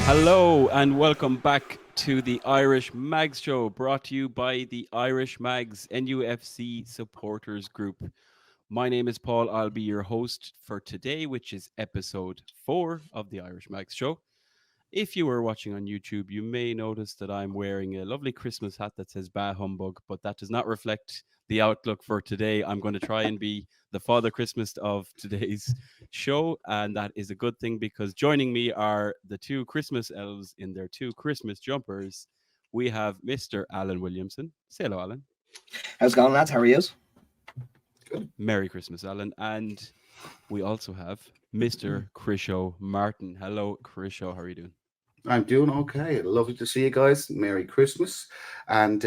Hello and welcome back to the Irish Mags Show, brought to you by the Irish Mags NUFC Supporters Group. My name is Paul. I'll be your host for today, which is episode 4 of the Irish Mags Show. If you were watching on YouTube, you may notice that I'm wearing a lovely Christmas hat that says Bah Humbug, but that does not reflect the outlook for today. I'm going to try and be the Father Christmas of today's show, and that is a good thing because joining me are the two Christmas elves in their two Christmas jumpers. We have Mr. Alan Williamson. Say hello, Alan. How's it going, lads? How are you? Merry Christmas, Alan. And we also have Mr. Chrish Martin. Hello, Chrish. How are you doing? I'm doing okay. Lovely to see you guys. Merry Christmas. And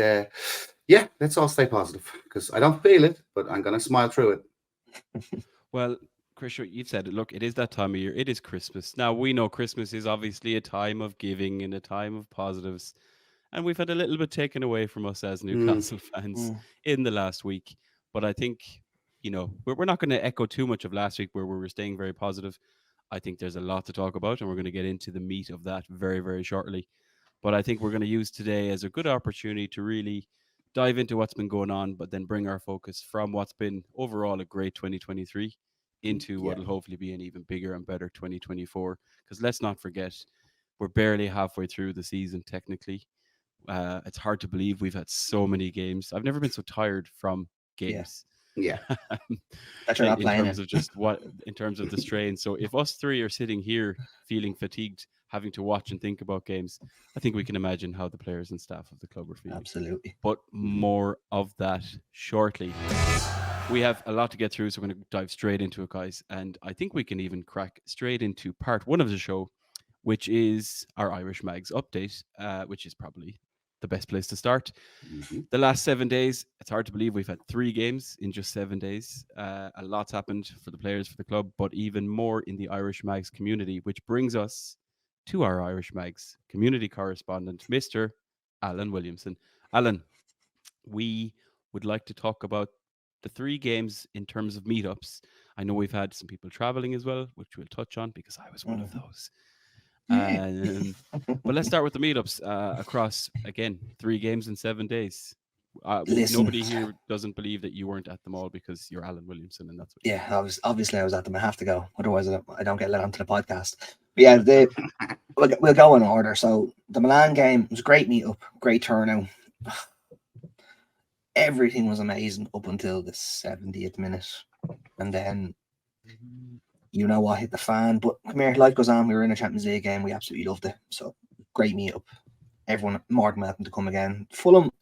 yeah, let's all stay positive because I don't feel it, but I'm going to smile through it. Well, Chrish, you've said it. Look, it is that time of year. It is Christmas. Now, we know Christmas is obviously a time of giving and a time of positives. And we've had a little bit taken away from us as Newcastle fans in the last week. But I think, we're not going to echo too much of last week where we were staying very positive. I think there's a lot to talk about, and we're going to get into the meat of that very, very shortly. But I think we're going to use today as a good opportunity to really dive into what's been going on, but then bring our focus from what's been overall a great 2023 into what will hopefully be an even bigger and better 2024. Because let's not forget, we're barely halfway through the season technically. It's hard to believe we've had so many games. I've never been so tired from games. Yeah. That you're not in playing terms it. of just in terms of the strain. So if us three are sitting here feeling fatigued, having to watch and think about games, I think we can imagine how the players and staff of the club are feeling. Absolutely. But more of that shortly. We have a lot to get through, so we're going to dive straight into it, guys. And I think we can even crack straight into part 1 of the show, which is our Irish Mags update, which is probably the best place to start. The last 7 days, it's hard to believe we've had 3 games in just 7 days. A lot's happened for the players, for the club, but even more in the Irish Mags community, which brings us to our Irish Mags community correspondent, Mr. Alan Williamson. Alan, we would like to talk about the 3 games in terms of meetups. I know we've had some people traveling as well, which we'll touch on because I was one of those. But let's start with the meetups across, again, 3 games in 7 days. Listen. Nobody here doesn't believe that you weren't at them all because you're Alan Williamson, and that's what Yeah, obviously I was at them. I have to go, otherwise I don't get let onto the podcast. But yeah, we'll go in order. So the Milan game was a great meetup, great turnout. Everything was amazing up until the 70th minute, and then you know what hit the fan. But come here, life goes on. We were in a Champions League game. We absolutely loved it. So great meetup. Everyone more than welcome to come again. Fulham.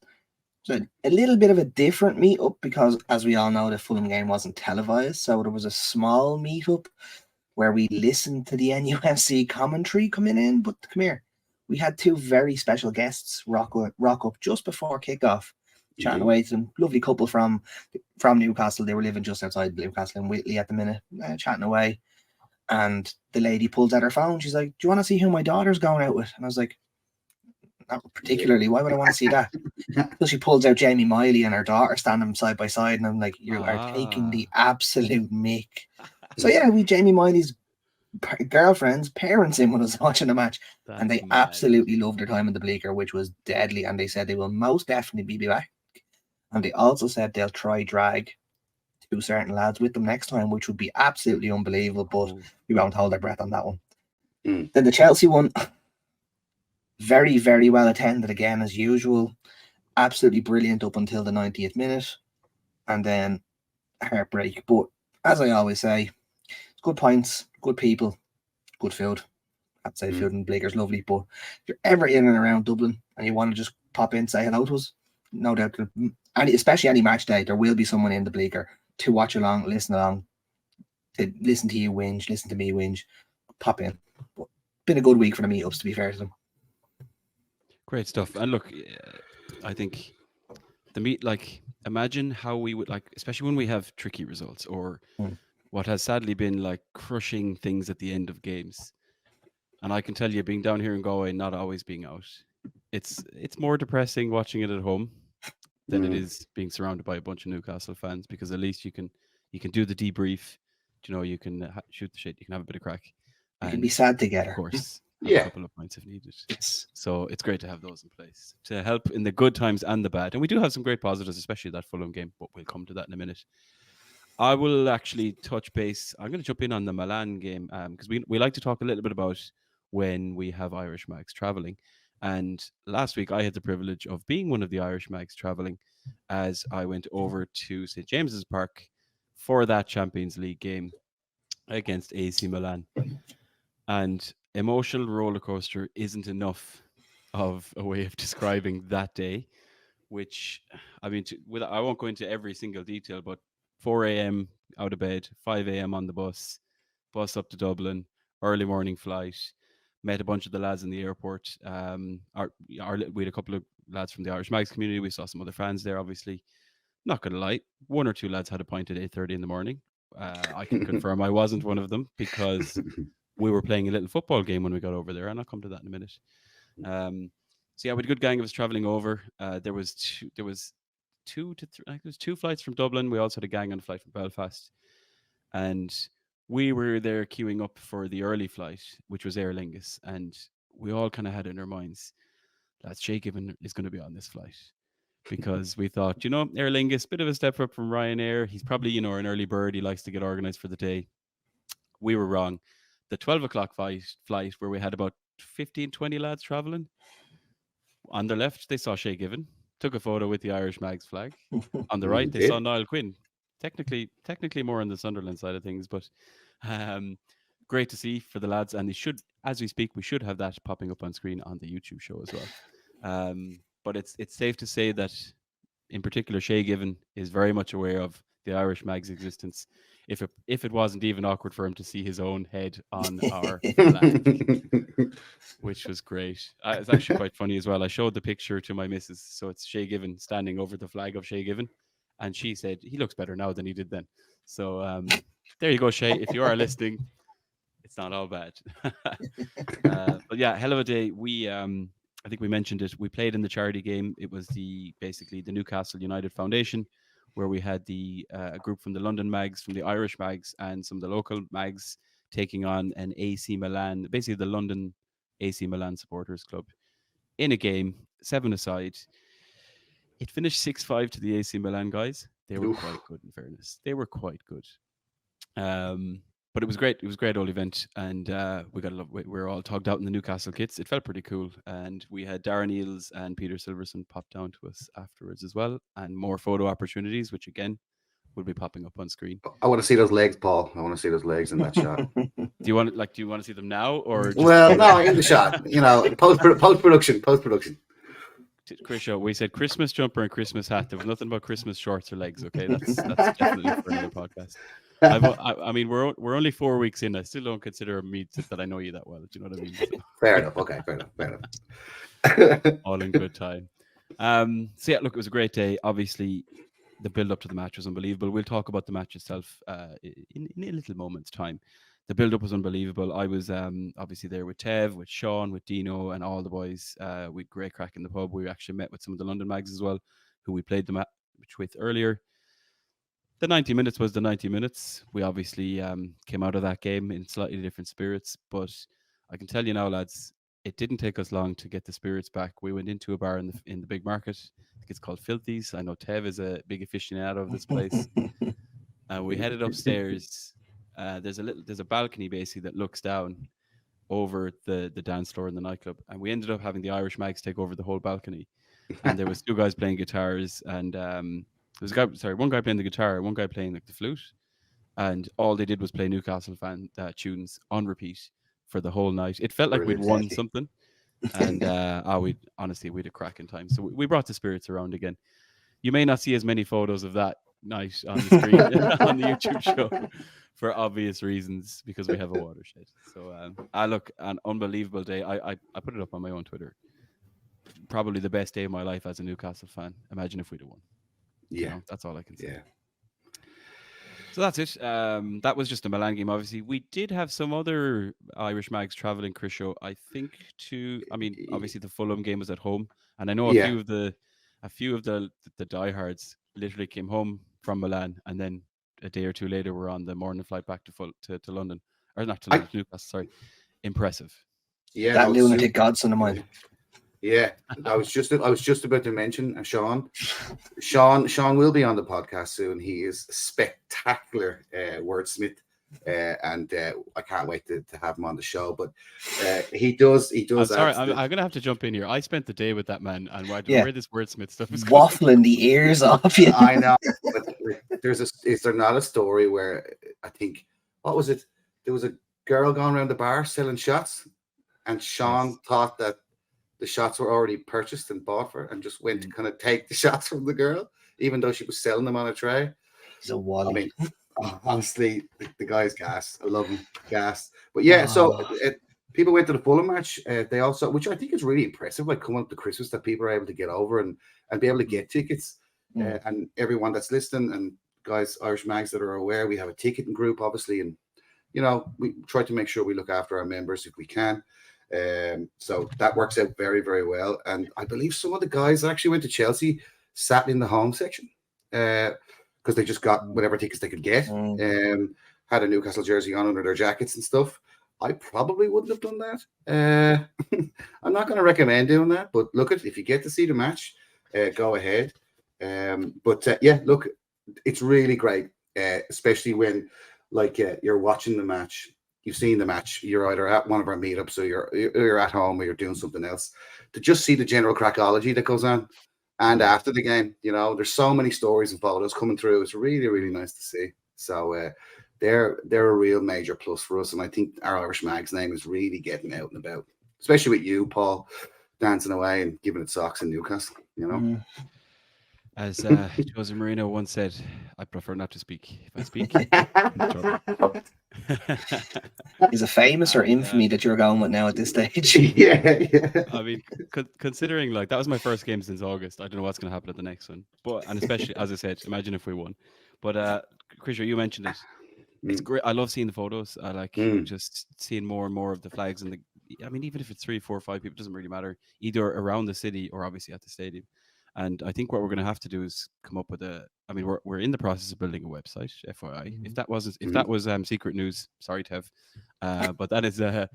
So a little bit of a different meetup because, as we all know, the Fulham game wasn't televised. So there was a small meetup where we listened to the NUFC commentary coming in. But come here, we had 2 very special guests rock up just before kickoff, chatting away to them. Lovely couple from Newcastle. They were living just outside Newcastle in Whitley at the minute, chatting away. And the lady pulls out her phone. She's like, "Do you want to see who my daughter's going out with?" And I was like, "Not particularly. Why would I want to see that?" So she pulls out Jamie Miley and her daughter standing side by side, and I'm like, "You are taking the absolute mick." So yeah, we Jamie Miley's girlfriend's parents in with us watching the match, and they absolutely loved their time in the Bleaker, which was deadly. And they said they will most definitely be back. And they also said they'll try drag 2 certain lads with them next time, which would be absolutely unbelievable. But we won't hold our breath on that one. Then the Chelsea one. Very, very well attended again, as usual. Absolutely brilliant up until the 90th minute. And then heartbreak. But as I always say, good points, good people, good food. I'd say food in Bleaker's lovely. But if you're ever in and around Dublin and you want to just pop in, say hello to us, no doubt, especially any match day, there will be someone in the Bleaker to watch along, to listen to you whinge, listen to me whinge, pop in. But been a good week for the meetups, to be fair to them. Great stuff. And look, I think imagine how we would especially when we have tricky results or what has sadly been crushing things at the end of games. And I can tell you, being down here in Galway, not always being out, it's more depressing watching it at home than it is being surrounded by a bunch of Newcastle fans, because at least you can do the debrief. You can shoot the shit. You can have a bit of crack. You can be sad together. Of course. have a Yeah. couple of points if needed. Yes. So it's great to have those in place to help in the good times and the bad. And we do have some great positives, especially that Fulham game, but we'll come to that in a minute. I will actually touch base. I'm going to jump in on the Milan game because we like to talk a little bit about when we have Irish Mags traveling. And last week I had the privilege of being one of the Irish Mags traveling as I went over to St. James's Park for that Champions League game against AC Milan. And emotional roller coaster isn't enough of a way of describing that day, which I mean, I won't go into every single detail, but 4 a.m. out of bed, 5 a.m. on the bus up to Dublin, early morning flight. Met a bunch of the lads in the airport. We had a couple of lads from the Irish Mags community. We saw some other fans there, obviously. Not gonna lie, one or two lads had a pint at 8:30 in the morning. I can confirm I wasn't one of them because we were playing a little football game when we got over there, and I'll come to that in a minute. So yeah, we had a good gang of us traveling over. There was two to three. I think there was 2 flights from Dublin. We also had a gang on a flight from Belfast, and we were there queuing up for the early flight, which was Aer Lingus, and we all kind of had in our minds that Shay Given is going to be on this flight because we thought, Aer Lingus, bit of a step up from Ryanair. He's probably, an early bird. He likes to get organized for the day. We were wrong. The 12 o'clock flight where we had about 15, 20 lads traveling. On the left, they saw Shay Given, took a photo with the Irish Mags flag. On the right, they saw Niall Quinn. Technically more on the Sunderland side of things, but great to see for the lads. And they should, as we speak, we should have that popping up on screen on the YouTube show as well. But it's safe to say that, in particular, Shay Given is very much aware of the Irish Mags' existence. If it wasn't even awkward for him to see his own head on our flag, which was great. It's actually quite funny as well. I showed the picture to my missus, so it's Shay Given standing over the flag of Shay Given, and she said he looks better now than he did then. So there you go, Shay. If you are listening, it's not all bad. But yeah, hell of a day. I think we mentioned it. We played in the charity game. It was basically the Newcastle United Foundation, where we had a group from the London Mags, from the Irish Mags, and some of the local Mags taking on an AC Milan, basically the London AC Milan supporters club, in a game, 7-aside. It finished 6-5 to the AC Milan guys. They were quite good, in fairness. They were quite good. But it was great. It was a great old event, and we were all tugged out in the Newcastle kits. It felt pretty cool, and we had Darren Eales and Peter Silverson pop down to us afterwards as well, and more photo opportunities, which again will be popping up on screen. I want to see those legs, Paul. I want to see those legs in that shot. Do you want to see them now, or just no, in the shot? Post production. Chrish, we said Christmas jumper and Christmas hat. There was nothing about Christmas shorts or legs. Okay, that's definitely for another podcast. I mean, we're only 4 weeks in. I still don't consider me that I know you that well. Do you know what I mean? So. Fair enough. Okay, fair enough. All in good time. So yeah, look, it was a great day. Obviously, the build up to the match was unbelievable. We'll talk about the match itself in a little moment's time. The build up was unbelievable. I was obviously there with Tev, with Sean, with Dino, and all the boys. We had great crack in the pub. We actually met with some of the London Mags as well, who we played the match with earlier. The 90 minutes was the 90 minutes. We obviously came out of that game in slightly different spirits, but I can tell you now, lads, it didn't take us long to get the spirits back. We went into a bar in the big market. I think it's called Filthy's. I know Tev is a big aficionado of this place. We headed upstairs. There's a balcony basically that looks down over the dance floor in the nightclub, and we ended up having the Irish Mags take over the whole balcony. And there was 2 guys playing guitars, and there was one guy playing the guitar, one guy playing like the flute, and all they did was play Newcastle fan tunes on repeat for the whole night. It felt like we'd won something, and we had a cracking time. So we brought the spirits around again. You may not see as many photos of that night on the screen on the YouTube show for obvious reasons because we have a watershed. So look, an unbelievable day. I put it up on my own Twitter. Probably the best day of my life as a Newcastle fan. Imagine if we'd have won. Yeah, that's all I can say. Yeah. So that's it. That was just a Milan game. Obviously, we did have some other Irish Mags traveling. Chrish, I think obviously the Fulham game was at home, and I know a few of the diehards literally came home from Milan, and then a day or two later were on the morning flight back to London, or not to London, Newcastle. Sorry, impressive. Yeah, that no, lunatic godson of mine. Yeah, I was just about to mention Sean. Sean will be on the podcast soon. He is a spectacular wordsmith, and I can't wait to have him on the show. But he does. I'm sorry, add to I'm gonna have to jump in here. I spent the day with that man, and Yeah. where this wordsmith stuff is coming Waffling the ears off you. I know, but is there not a story where I think, what was it? There was a girl going around the bar selling shots, and Sean Yes. thought that the shots were already purchased and bought for, and just went to kind of take the shots from the girl, even though she was selling them on a tray. He's a wally. I mean, honestly, the guy's gas. I love him, gas. But yeah, so people went to the Fulham match. They also, which I think is really impressive, like coming up to Christmas, that people are able to get over and be able to get tickets. And everyone that's listening, and guys, Irish Mags that are aware, we have a ticketing group, obviously, and we try to make sure we look after our members if we can. So that works out very, very well. And I believe some of the guys that actually went to Chelsea sat in the home section because they just got whatever tickets they could get. Had a Newcastle jersey on under their jackets and stuff. I probably wouldn't have done that. I'm not going to recommend doing that, but look, if you get to see the match, go ahead. Yeah, look, it's really great, especially when you're watching the match. You've seen the match. You're either at one of our meetups, or you're at home, or you're doing something else. To just see the general crackology that goes on, and after the game, there's so many stories and photos coming through. It's really, really nice to see. So they're a real major plus for us, and I think our Irish Mags name is really getting out and about, especially with you, Paul, dancing away and giving it socks in Newcastle. As Jose Mourinho once said, I prefer not to speak. If I speak, I'm in trouble. Is it famous or infamy that you're going with now at this stage? Yeah. I mean, considering that was my first game since August. I don't know what's going to happen at the next one. And especially, as I said, imagine if we won. But Chrish, you mentioned it. It's great. I love seeing the photos. I like just seeing more and more of the flags. And I mean, even if it's 3, 4, 5 people, it doesn't really matter. Either around the city or obviously at the stadium. And I think what we're going to have to do is come up with we're in the process of building a website, FYI. If that was secret news, sorry, Tev. But that is a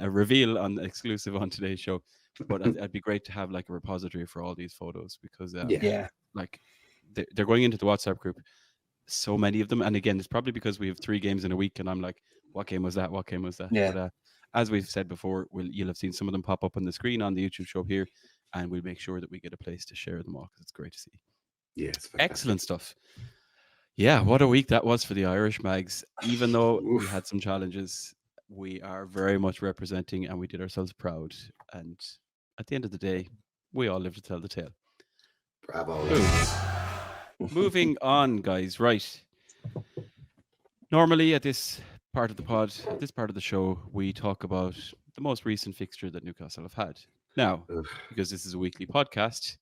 reveal exclusive on today's show. But it'd be great to have a repository for all these photos, because they're going into the WhatsApp group, so many of them. And again, it's probably because we have 3 games in a week, and I'm like, what game was that? What game was that? Yeah. But as we've said before, you'll have seen some of them pop up on the screen on the YouTube show here. And we'll make sure that we get a place to share them all, because it's great to see. Yeah, it's excellent stuff. Yeah, what a week that was for the Irish Mags. Even though we had some challenges, we are very much representing, and we did ourselves proud. And at the end of the day, we all live to tell the tale. Bravo. Moving on, guys. Right. Normally at this part of the pod, at this part of the show, we talk about the most recent fixture that Newcastle have had. Now, because this is a weekly podcast,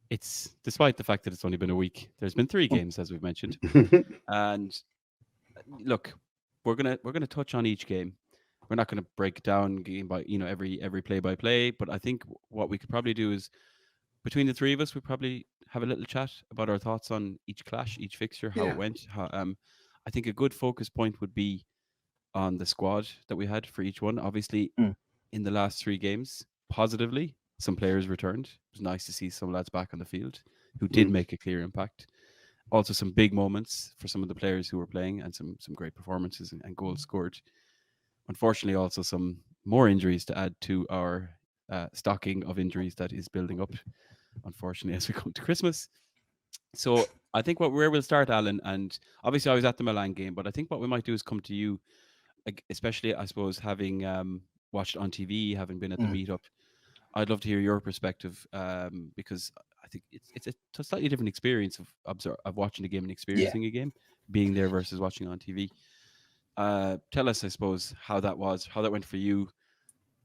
it's despite the fact that it's only been a week, there's been 3 games, as we've mentioned. And look, we're gonna touch on each game. We're not gonna break down game by every play by play, but I think what we could probably do is, between the 3 of us, we probably have a little chat about our thoughts on each clash, each fixture, how it went. I think a good focus point would be on the squad that we had for each one. Obviously, in the last 3 games, positively, some players returned. It was nice to see some lads back on the field who did make a clear impact. Also, some big moments for some of the players who were playing, and some great performances and goals scored. Unfortunately, also some more injuries to add to our stocking of injuries that is building up, unfortunately, as we come to Christmas. So I think where we'll start, Alan, and obviously I was at the Milan game, but I think what we might do is come to you, especially, I suppose, having watched on TV, having been at the meetup. I'd love to hear your perspective, because I think it's a slightly different experience of watching a game and experiencing a game, being there versus watching on TV. Tell us, I suppose, how that went for you,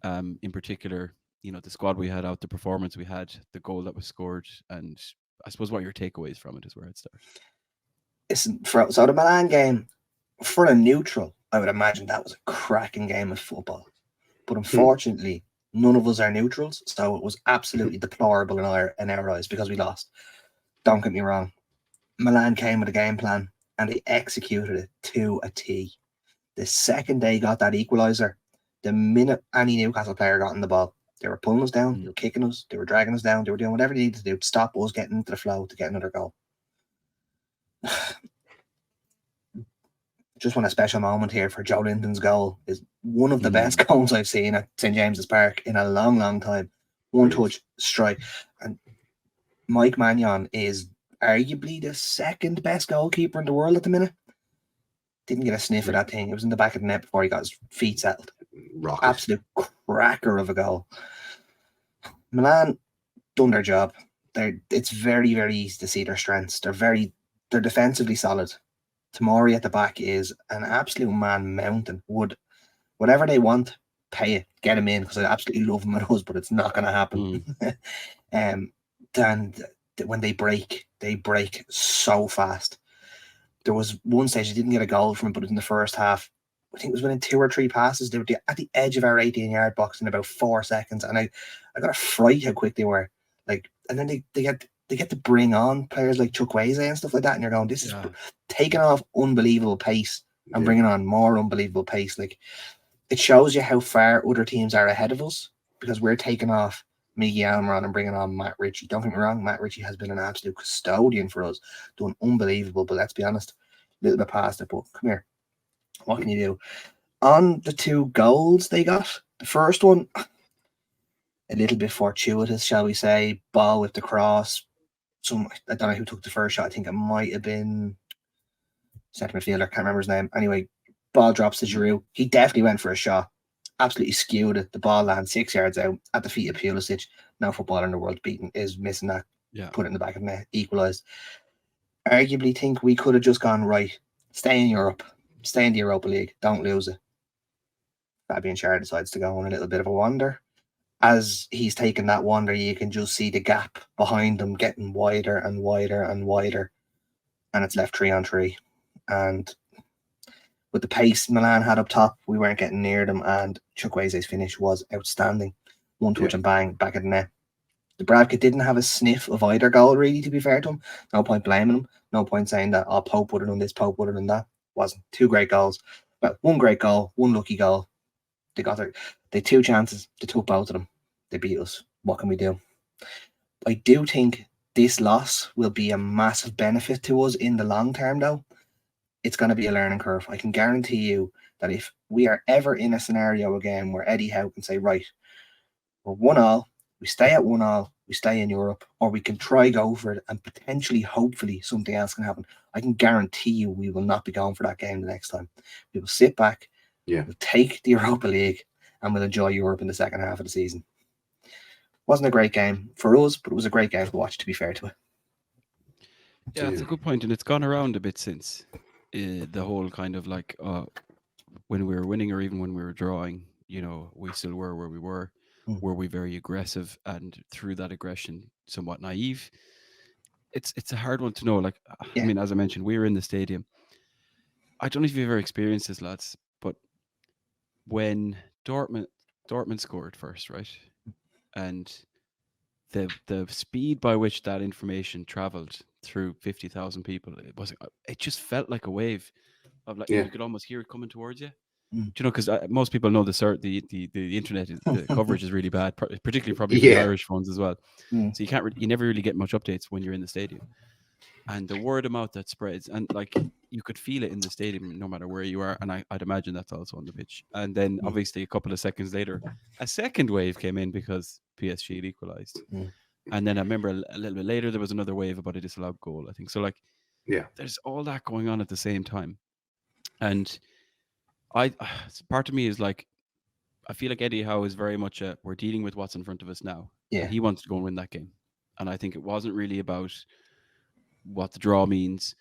in particular. The squad we had out, the performance we had, the goal that was scored, and I suppose what your takeaways from it is where it starts. So the Milan game, for a neutral, I would imagine that was a cracking game of football. But unfortunately, none of us are neutrals, so it was absolutely deplorable in our eyes, because we lost. Don't get me wrong. Milan came with a game plan, and they executed it to a T. The second they got that equaliser, The minute any Newcastle player got in the ball, they were pulling us down, they were kicking us, they were dragging us down, they were doing whatever they needed to do to stop us getting into the flow to get another goal. Just want a special moment here for Joe Linton's goal. Is one of the best goals I've seen at St James's Park in a long, long time. One touch strike. And Mike Mannion is arguably the second best goalkeeper in the world at the minute. Didn't get a sniff of that thing. It was in the back of the net before he got his feet settled. Rocket. Absolute cracker of a goal. Milan done their job. It's very, very easy to see their strengths. They're defensively solid. Tomori at the back is an absolute man mountain. Would whatever they want, pay it, get him in, because I absolutely love him at us, but it's not going to happen. And when they break so fast. There was one stage they didn't get a goal from it, but it was in the first half. I think it was within 2 or 3 passes. They were at the edge of our 18-yard box in about 4 seconds, and I got a fright how quick they were. Like, and then they get to bring on players like Chukwueze and stuff like that, and you're going, this is taking off unbelievable pace and bringing on more unbelievable pace. Like, it shows you how far other teams are ahead of us, because we're taking off Miggy Almiron and bringing on Matt Ritchie. Don't get me wrong, Matt Ritchie has been an absolute custodian for us, doing unbelievable, but let's be honest, a little bit past it. But come here, what can you do? On the 2 goals they got, the first one, a little bit fortuitous, shall we say, ball with the cross. I don't know who took the first shot. I think it might have been centre midfielder, can't remember his name. Anyway, ball drops to Giroud. He definitely went for a shot. Absolutely skewed it. The ball lands 6 yards out at the feet of Pulisic. No footballer in the world is missing that. Put it in the back of the net, equalised. Arguably think we could have just gone, right, stay in Europe, stay in the Europa League, don't lose it. Fabian Schär decides to go on a little bit of a wander. As he's taken that wander, you can just see the gap behind him getting wider and wider and wider. And it's left 3-on-3. And with the pace Milan had up top, we weren't getting near them, and Chukwueze's finish was outstanding. One touch and bang, back of the net. Dubravka didn't have a sniff of either goal, really, to be fair to him. No point blaming him. No point saying that, oh, Pope would have done this, Pope would have done that. Wasn't. 2 great goals. Well, 1 great goal, 1 lucky goal. They had 2 chances. They took both of them. They beat us. What can we do? I do think this loss will be a massive benefit to us in the long term, though. It's going to be a learning curve. I can guarantee you that if we are ever in a scenario again where Eddie Howe can say, right, we're 1-1, we stay at 1-1, we stay in Europe, or we can try go for it and potentially, hopefully, something else can happen. I can guarantee you we will not be going for that game the next time. We will sit back, we'll take the Europa League, and we'll enjoy Europe in the second half of the season. Wasn't a great game for us, but it was a great game to watch, to be fair to it. Yeah, it's a good point, and it's gone around a bit since the whole kind of like when we were winning or even when we were drawing, we still were where we were. Were we very aggressive, and through that aggression, somewhat naive? It's a hard one to know. Like, I mean, as I mentioned, we were in the stadium. I don't know if you've ever experienced this, lads, but when Dortmund scored first, right? And the speed by which that information traveled through 50,000 people, it just felt like a wave of like you could almost hear it coming towards you. Do you know, because most people know the internet the coverage is really bad, particularly probably the Irish ones as well. So you never really get much updates when you're in the stadium. And the word of mouth that spreads, and like you could feel it in the stadium no matter where you are, and I'd imagine that's also on the pitch. And then obviously a couple of seconds later, a second wave came in because PSG had equalised. And then I remember a little bit later there was another wave about a disallowed goal, I think. So like, there's all that going on at the same time. And part of me is like, I feel like Eddie Howe is very much we're dealing with what's in front of us now. Yeah. And he wants to go and win that game. And I think it wasn't really about what the draw means,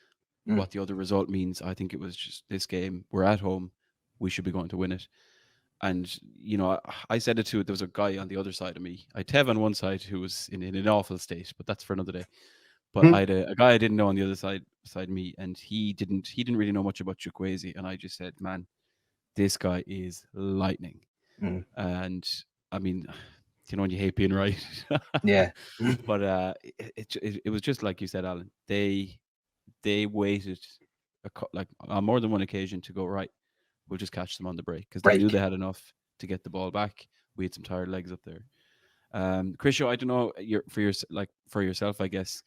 what the other result means. I think it was just this game. We're at home. We should be going to win it. And, I said it to, there was a guy on the other side of me. I had Tev on one side who was in an awful state, but that's for another day. But I had a guy I didn't know on the other side beside me, and he didn't really know much about Chukwueze. And I just said, man, this guy is lightning. And I mean, when you hate being right. Yeah. But it was just like you said, Alan. They waited on more than one occasion to go, right, we'll just catch them on the break, because they knew they had enough. to get the ball back. We had some tired legs up there. Chrish, I don't know for yourself, I guess.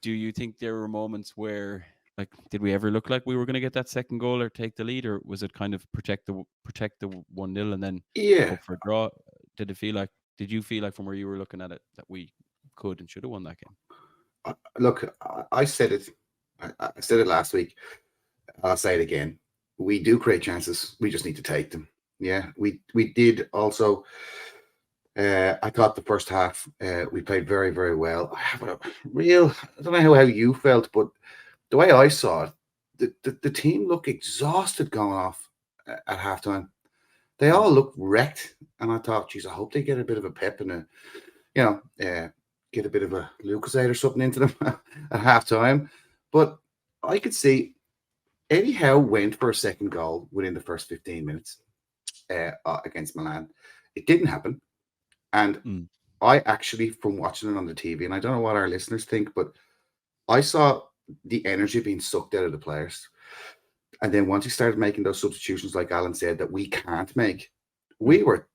Do you think there were moments where, like, did we ever look like we were going to get that second goal or take the lead, or was it kind of protect the 1-0 and then Yeah. hope for a draw? Did you feel like from where you were looking at it that we could and should have won that game? Look, I said it. I said it last week. I'll say it again. We do create chances. We just need to take them. Yeah, we did also. I thought the first half we played very, very well. I have a real. I don't know how you felt, but the way I saw it, the team looked exhausted going off at halftime. They all looked wrecked, and I thought, geez, I hope they get a bit of a pep and a, get a bit of a Lucasade or something into them at halftime. But I could see Eddie Howe went for a second goal within the first 15 minutes against Milan. It didn't happen. And I actually, from watching it on the TV, and I don't know what our listeners think, but I saw the energy being sucked out of the players. And then once he started making those substitutions, like Alan said, that we can't make, we were.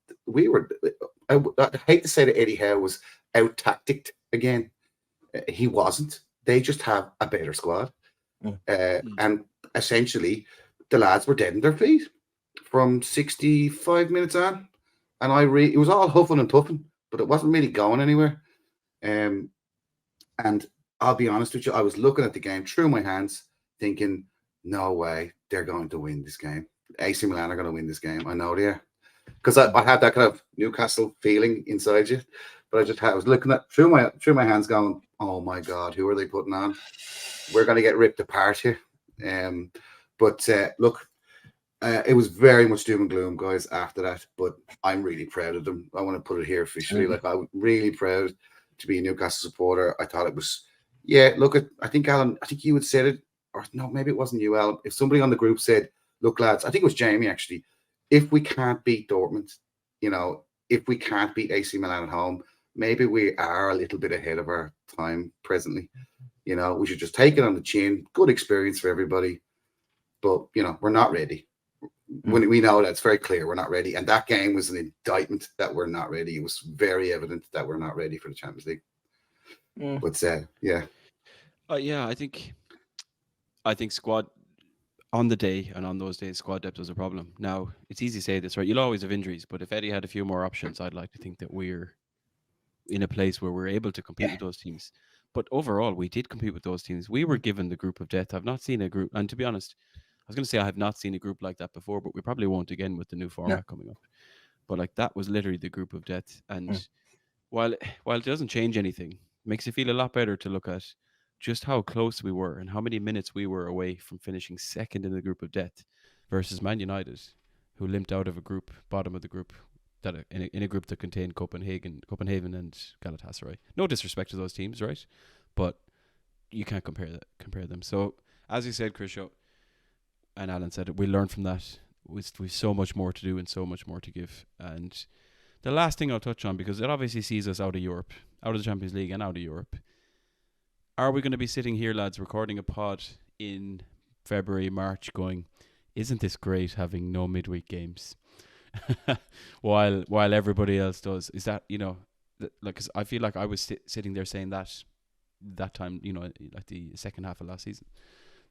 I hate to say that Eddie Howe was out tacticked again. He wasn't. They just have a better squad, and essentially, the lads were dead in their feet from 65 minutes on, and it was all huffing and puffing, but it wasn't really going anywhere. And I'll be honest with you, I was looking at the game through my hands, thinking, no way, they're going to win this game. AC Milan are going to win this game. I know they are. Because I had that kind of Newcastle feeling inside you. But I was looking at through my hands going, oh my God, who are they putting on? We're going to get ripped apart here. But look, it was very much doom and gloom, guys, after that. But I'm really proud of them. I want to put it here officially. Like, I'm really proud to be a Newcastle supporter. I thought it was, look, I think, Alan, I think you had said it, or no, maybe it wasn't you, Alan. If somebody on the group said, look, lads, I think it was Jamie, actually, if we can't beat Dortmund, if we can't beat AC Milan at home, maybe we are a little bit ahead of our time presently. We should just take it on the chin. Good experience for everybody. But, we're not ready. When we know that's very clear, we're not ready. And that game was an indictment that we're not ready. It was very evident that we're not ready for the Champions League. But, I think squad on the day and on those days, squad depth was a problem. Now, it's easy to say this, right? You'll always have injuries, but if Eddie had a few more options, I'd like to think that we're in a place where we're able to compete with those teams. But overall, we did compete with those teams. We were given the group of death. I've not seen a group, and to be honest, I was going to say I have not seen a group like that before, but we probably won't again with the new format coming up. But like that was literally the group of death. And while it doesn't change anything, it makes you feel a lot better to look at just how close we were and how many minutes we were away from finishing second in the group of death versus Man United, who limped out of a group, bottom of the group, that in a group that contained Copenhagen and Galatasaray. No disrespect to those teams, right? But you can't compare them. So as you said, Chrish, and Alan said it, we learned from that. We've so much more to do and so much more to give. And the last thing I'll touch on, because it obviously sees us out of Europe, out of the Champions League and out of Europe. Are we going to be sitting here, lads, recording a pod in February, March, going, isn't this great having no midweek games? while everybody else does? Is that, like, 'cause I feel like I was sitting there saying that time, like the second half of last season,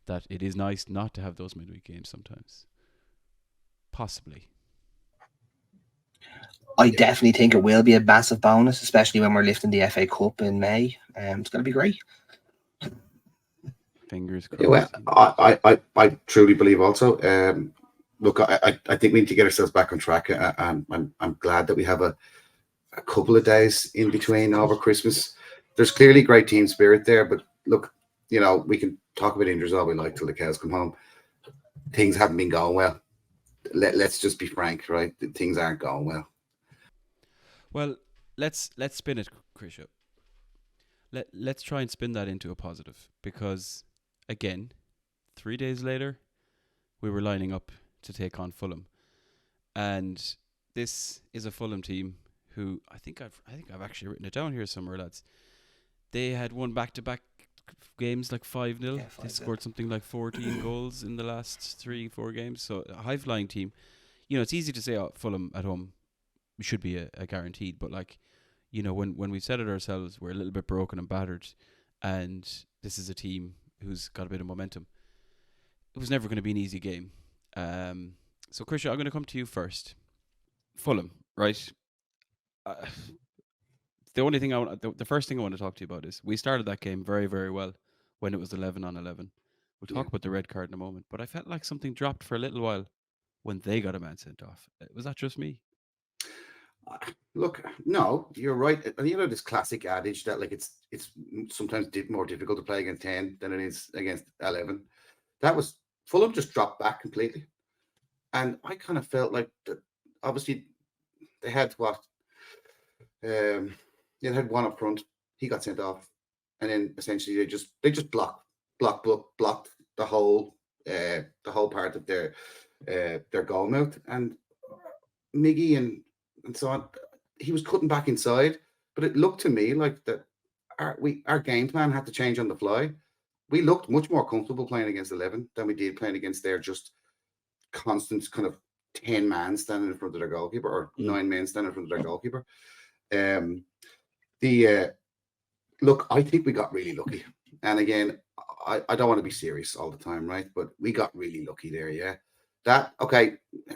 that it is nice not to have those midweek games sometimes. Possibly. I definitely think it will be a massive bonus, especially when we're lifting the FA Cup in May. It's going to be great. Fingers crossed. Yeah, well, I truly believe also. Look, I think we need to get ourselves back on track. I'm glad that we have a couple of days in between over Christmas. There's clearly great team spirit there, but look, we can talk about injuries all we like till the cows come home. Things haven't been going well. Let's just be frank, right? Things aren't going well. Well, let's spin it, Chrish. Let's try and spin that into a positive, because again, 3 days later, we were lining up to take on Fulham, and this is a Fulham team who I think I've actually written it down here somewhere, lads. They had won back-to-back games like 5-0. They scored something like 14 goals in the last 3-4 games. So a high-flying team. it's easy to say, oh, Fulham at home should be a guaranteed, but like, when we said it ourselves, we're a little bit broken and battered, and this is a team who's got a bit of momentum. It was never going to be an easy game. So, Chrish, I'm going to come to you first. Fulham, right? The only thing the first thing I want to talk to you about is we started that game very, very well when it was 11-on-11. We'll talk about the red card in a moment, but I felt like something dropped for a little while when they got a man sent off. Was that just me? Look, no, you're right. And this classic adage that like it's sometimes more difficult to play against 10 than it is against 11. That was Fulham just dropped back completely, and I kind of felt like that. Obviously, they had what they had one up front. He got sent off, and then essentially they just blocked the whole part of their goal mouth, and Miggy and so on. He was cutting back inside, but it looked to me like that our game plan had to change on the fly. We looked much more comfortable playing against 11 than we did playing against their just constant kind of 10 man standing in front of their goalkeeper, or 9 men standing in front of their goalkeeper. Look, I think we got really lucky. And again, I don't want to be serious all the time, right? But we got really lucky there, yeah.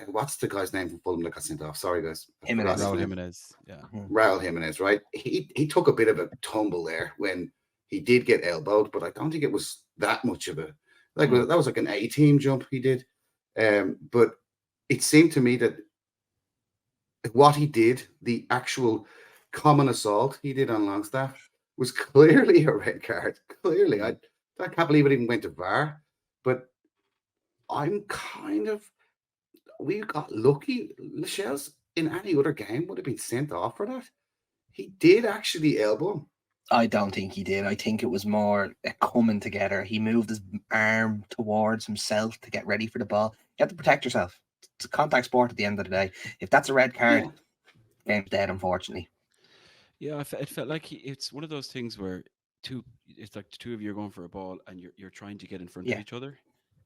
What's the guy's name from Fulham that got sent off? Sorry, guys. Raul Jimenez. Yeah. Raul Jimenez, right? He took a bit of a tumble there when he did get elbowed, but I don't think it was that much of a that was like an A-team jump he did. But it seemed to me that what he did, the actual common assault he did on Longstaff, was clearly a red card. Clearly, I can't believe it even went to VAR. But we got lucky. Lascelles in any other game would have been sent off for that. He did actually elbow him. I don't think he did. I think it was more a coming together. He moved his arm towards himself to get ready for the ball. You have to protect yourself. It's a contact sport at the end of the day. If that's a red card, game's dead, unfortunately. Yeah, it felt like it's one of those things where it's like the two of you are going for a ball and you're trying to get in front of each other,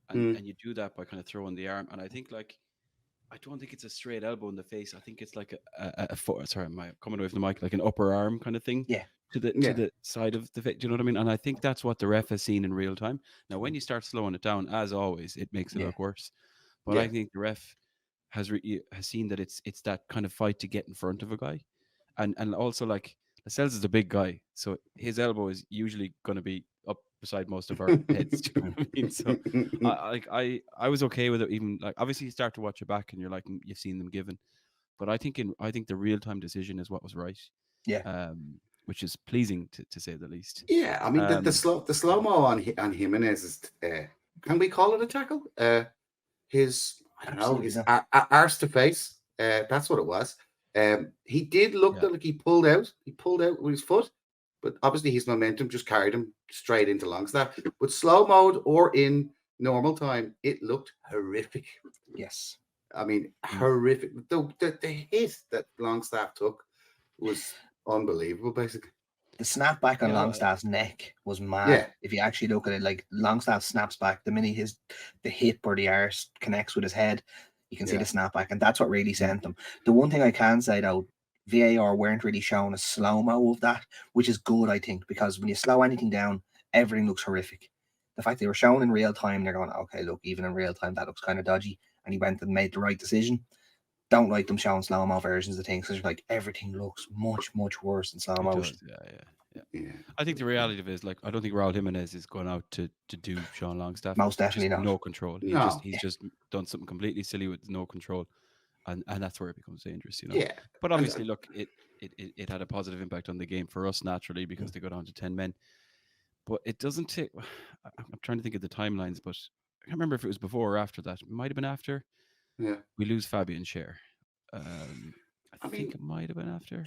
and you do that by kind of throwing the arm. And I think I don't think it's a straight elbow in the face. I think it's like a foot. Sorry, am I coming away from the mic? Like an upper arm kind of thing. Yeah. To the side of the face. Do you know what I mean? And I think that's what the ref has seen in real time. Now, when you start slowing it down, as always, it makes it look worse. But I think the ref has seen that it's that kind of fight to get in front of a guy, and also like Lascelles is a big guy, so his elbow is usually going to be up beside most of our heads. Do you know what I mean? So I was okay with it. Even like obviously you start to watch it back and you're like you've seen them given, but I think the real time decision is what was right. Yeah. Which is pleasing to say the least. Yeah, I mean the slow-mo on Jimenez is can we call it a tackle? His arse to face. That's what it was. He did look like he pulled out. He pulled out with his foot, but obviously his momentum just carried him straight into Longstaff. But slow mode or in normal time, it looked horrific. Yes. I mean, horrific. The hit that Longstaff took was unbelievable, basically. The snap back on Longstaff's neck was mad. Yeah. If you actually look at it, like Longstaff snaps back, the minute the hip or the arse connects with his head, you can see the snap back, and that's what really sent them. The one thing I can say though, VAR weren't really showing a slow-mo of that, which is good, I think, because when you slow anything down, everything looks horrific. The fact they were shown in real time, they're going, okay, look, even in real time, that looks kind of dodgy, and he went and made the right decision. Don't like them showing slow-mo versions of things because like everything looks much, much worse in slow motion. Yeah. I think the reality of it is like I don't think Raul Jimenez is going out to do Sean Longstaff. Most definitely not. No control. He's just done something completely silly with no control, and that's where it becomes dangerous, you know. Yeah. But obviously, look, it had a positive impact on the game for us naturally because they go down to 10 men. But it doesn't take. I'm trying to think of the timelines, but I can't remember if it was before or after that. It might have been after. Yeah. We lose Fabian Schär. I think it might have been after.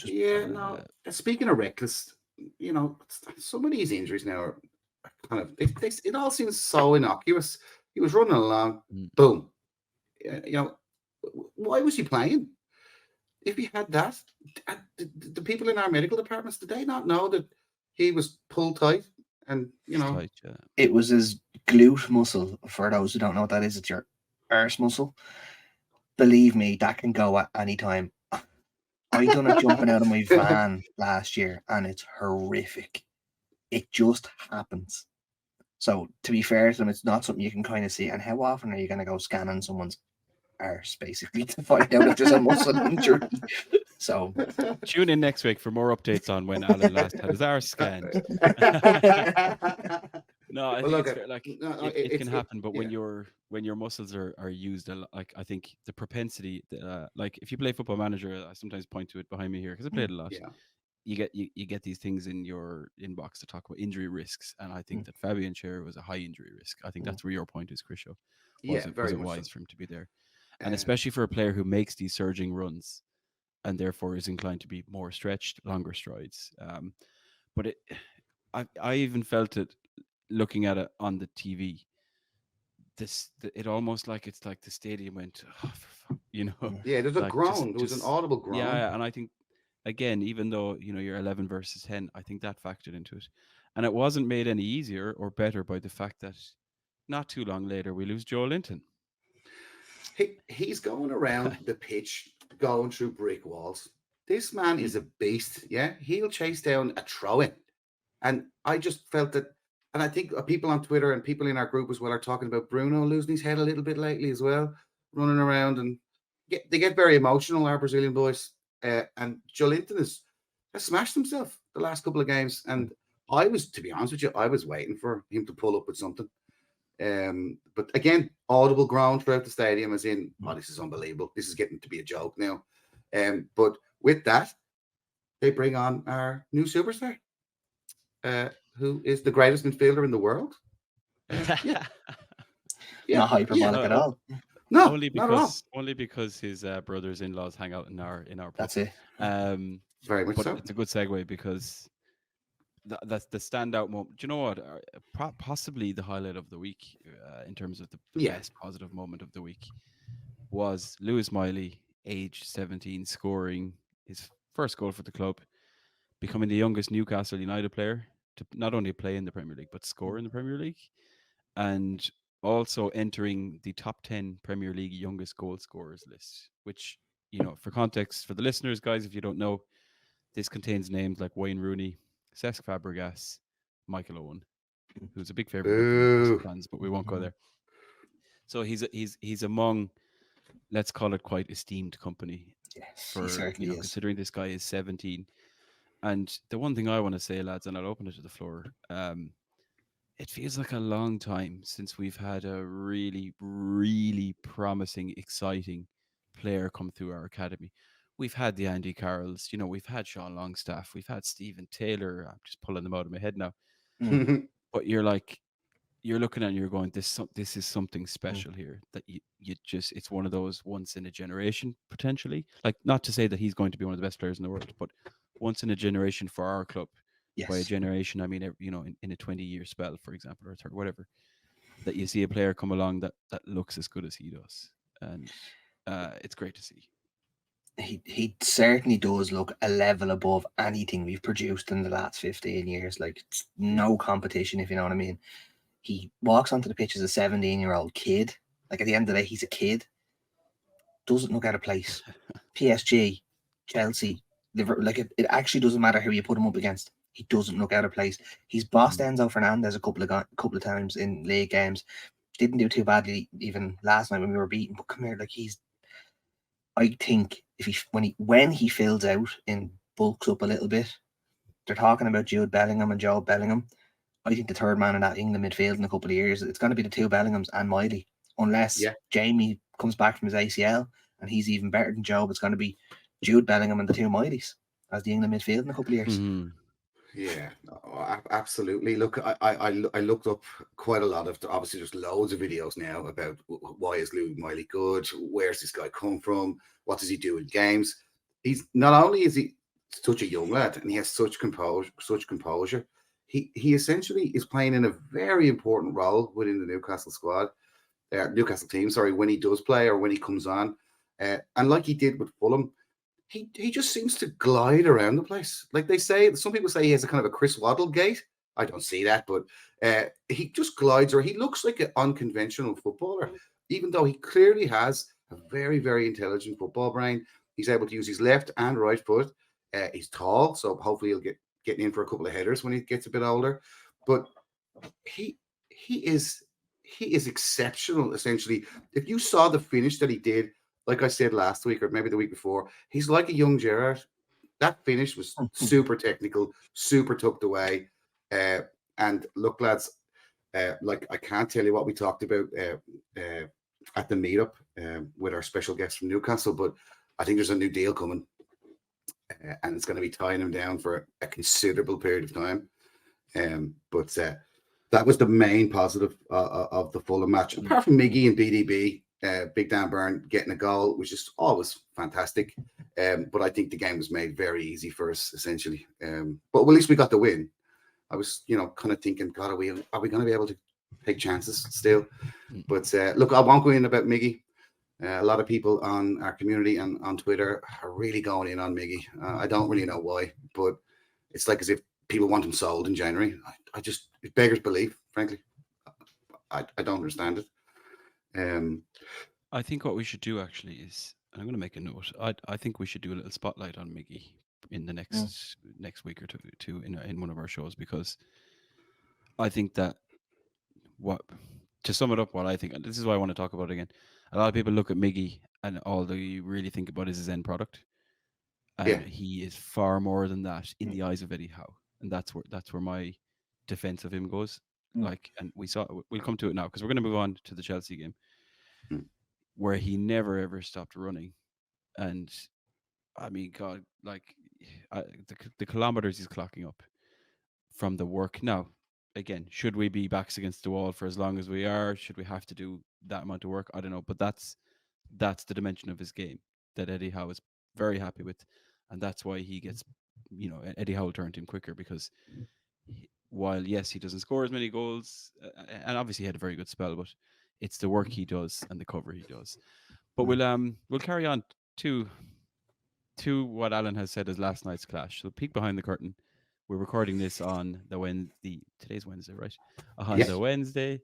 No. Speaking of reckless, you know, some of these injuries now are kind of it all seems so innocuous. He was running along, boom. You know, why was he playing? If he had that, the people in our medical departments, did they not know that he was pulled tight? And you know, it was his glute muscle. For those who don't know what that is, it's your arse muscle. believe me, that can go at any time. I done it jumping out of my van last year, and it's horrific. It just happens. So to be fair to them, it's not something you can kind of see. And how often are you going to go scanning someone's arse basically to find out if there's a muscle injury? So Tune in next week for more updates on when Alan last had his arse scanned. No, I think it's fair. Like it can happen, but when your muscles are used a lot, like I think the propensity, like if you play Football Manager, I sometimes point to it behind me here because I played a lot. Yeah. You get these things in your inbox to talk about injury risks, and I think that Fabian Schär was a high injury risk. I think that's where your point is, Chrish. Wasn't wise for him to be there, and especially for a player who makes these surging runs, and therefore is inclined to be more stretched, longer strides. But I even felt it looking at it on the TV. It almost like it's like the stadium went, oh, Yeah, there's a like groan. There was an audible groan. Yeah, and I think again, even though you're 11 versus 10, I think that factored into it, and it wasn't made any easier or better by the fact that not too long later we lose Joe Linton. He's going around the pitch, going through brick walls. This man is a beast. Yeah, he'll chase down a throw-in, and I just felt that. And I think people on Twitter and people in our group as well are talking about Bruno losing his head a little bit lately as well, running around, and they get very emotional, our Brazilian boys. And Joe Linton has smashed himself the last couple of games. And to be honest with you, I was waiting for him to pull up with something. But again, audible groan throughout the stadium, as in, oh, this is unbelievable. This is getting to be a joke now. But with that, they bring on our new superstar. Who is the greatest midfielder in the world? Not hyperbolic at all. No, only because his brothers-in-laws hang out in our That's it. Very much so. It's a good segue because that's the standout moment. Do you know what? Possibly the highlight of the week in terms of the best positive moment of the week was Lewis Miley, age 17, scoring his first goal for the club, becoming the youngest Newcastle United player to not only play in the Premier League, but score in the Premier League. And also entering the top 10 Premier League youngest goal scorers list, which, for context, for the listeners, guys, if you don't know, this contains names like Wayne Rooney, Cesc Fabregas, Michael Owen, who's a big favorite of fans, but we won't go there. So he's among, let's call it, quite esteemed company. Yes, for he certainly is. Considering this guy is 17. And the one thing I want to say, lads, and I'll open it to the floor, it feels like a long time since we've had a really, really promising, exciting player come through our academy. We've had the Andy Carrolls, we've had Sean Longstaff, we've had Stephen Taylor. I'm just pulling them out of my head now. But you're looking at it and you're going, this is something special here that it's one of those once in a generation, potentially. Like, not to say that he's going to be one of the best players in the world, but once in a generation for our club. Yes. By a generation, I mean, in a 20-year spell, for example, or 30, whatever, that you see a player come along that looks as good as he does. And it's great to see. He certainly does look a level above anything we've produced in the last 15 years. Like, it's no competition, if you know what I mean. He walks onto the pitch as a 17-year-old kid. Like, at the end of the day, he's a kid. Doesn't look out of place. PSG, Chelsea, Liverpool, like it actually doesn't matter who you put him up against. He doesn't look out of place. He's bossed Enzo Fernandez a couple of times in league games. Didn't do too badly even last night when we were beaten. But come here, like, I think when he fills out and bulks up a little bit, they're talking about Jude Bellingham and Joe Bellingham. I think the third man in that England midfield in a couple of years, it's going to be the two Bellinghams and Miley, unless Jamie comes back from his ACL and he's even better than Joe. It's going to be Jude Bellingham and the two Mileys as the England midfield in a couple of years. Yeah, absolutely. Look, I looked up quite a lot of, obviously there's loads of videos now about why is Louis Miley good, where's this guy come from, what does he do in games. He's not only is he such a young lad and he has such composure, he essentially is playing in a very important role within the Newcastle squad, Newcastle team, sorry, when he does play or when he comes on. And like he did with Fulham, he just seems to glide around the place. Like they say, some people say he has a kind of a Chris Waddle gait. I don't see that, but he just glides, or he looks like an unconventional footballer, even though he clearly has a very, very intelligent football brain. He's able to use his left and right foot. He's tall, so hopefully he'll get in for a couple of headers when he gets a bit older. But he is exceptional. Essentially, if you saw the finish that he did, like I said last week or maybe the week before, he's like a young Gerrard. That finish was super technical, super tucked away. And look, lads, like I can't tell you what we talked about at the meetup with our special guest from Newcastle, but I think there's a new deal coming, and it's going to be tying him down for a considerable period of time. But that was the main positive of the Fulham match, apart from Miggy and BDB. Big Dan Burn getting a goal, which is always fantastic. But I think the game was made very easy for us, essentially. But at least we got the win. I was, kind of thinking, God, are we going to be able to take chances still? But look, I won't go in about Miggy. A lot of people on our community and on Twitter are really going in on Miggy. I don't really know why, but it's like as if people want him sold in January. It beggars belief, frankly. I don't understand it. I think what we should do actually is, and I'm going to make a note. I think we should do a little spotlight on Miggy in the next week or two in one of our shows, because I think that to sum it up, what I think, and this is why I want to talk about it again. A lot of people look at Miggy and all they really think about is his end product, and he is far more than that in the eyes of Eddie Howe, and that's where my defense of him goes. Like, and we'll come to it now because we're going to move on to the Chelsea game, where he never ever stopped running, and I mean, God, like the kilometers he's clocking up from the work. Now, again, should we be backs against the wall for as long as we are? Should we have to do that amount of work? I don't know, but that's the dimension of his game that Eddie Howe is very happy with, and that's why he gets, Eddie Howe turned him quicker, because while yes, he doesn't score as many goals, and obviously he had a very good spell, but it's the work he does and the cover he does. But we'll carry on to what Alan has said as last night's clash. So peek behind the curtain. We're recording this on the Wednesday. Today's Wednesday, right? On the Wednesday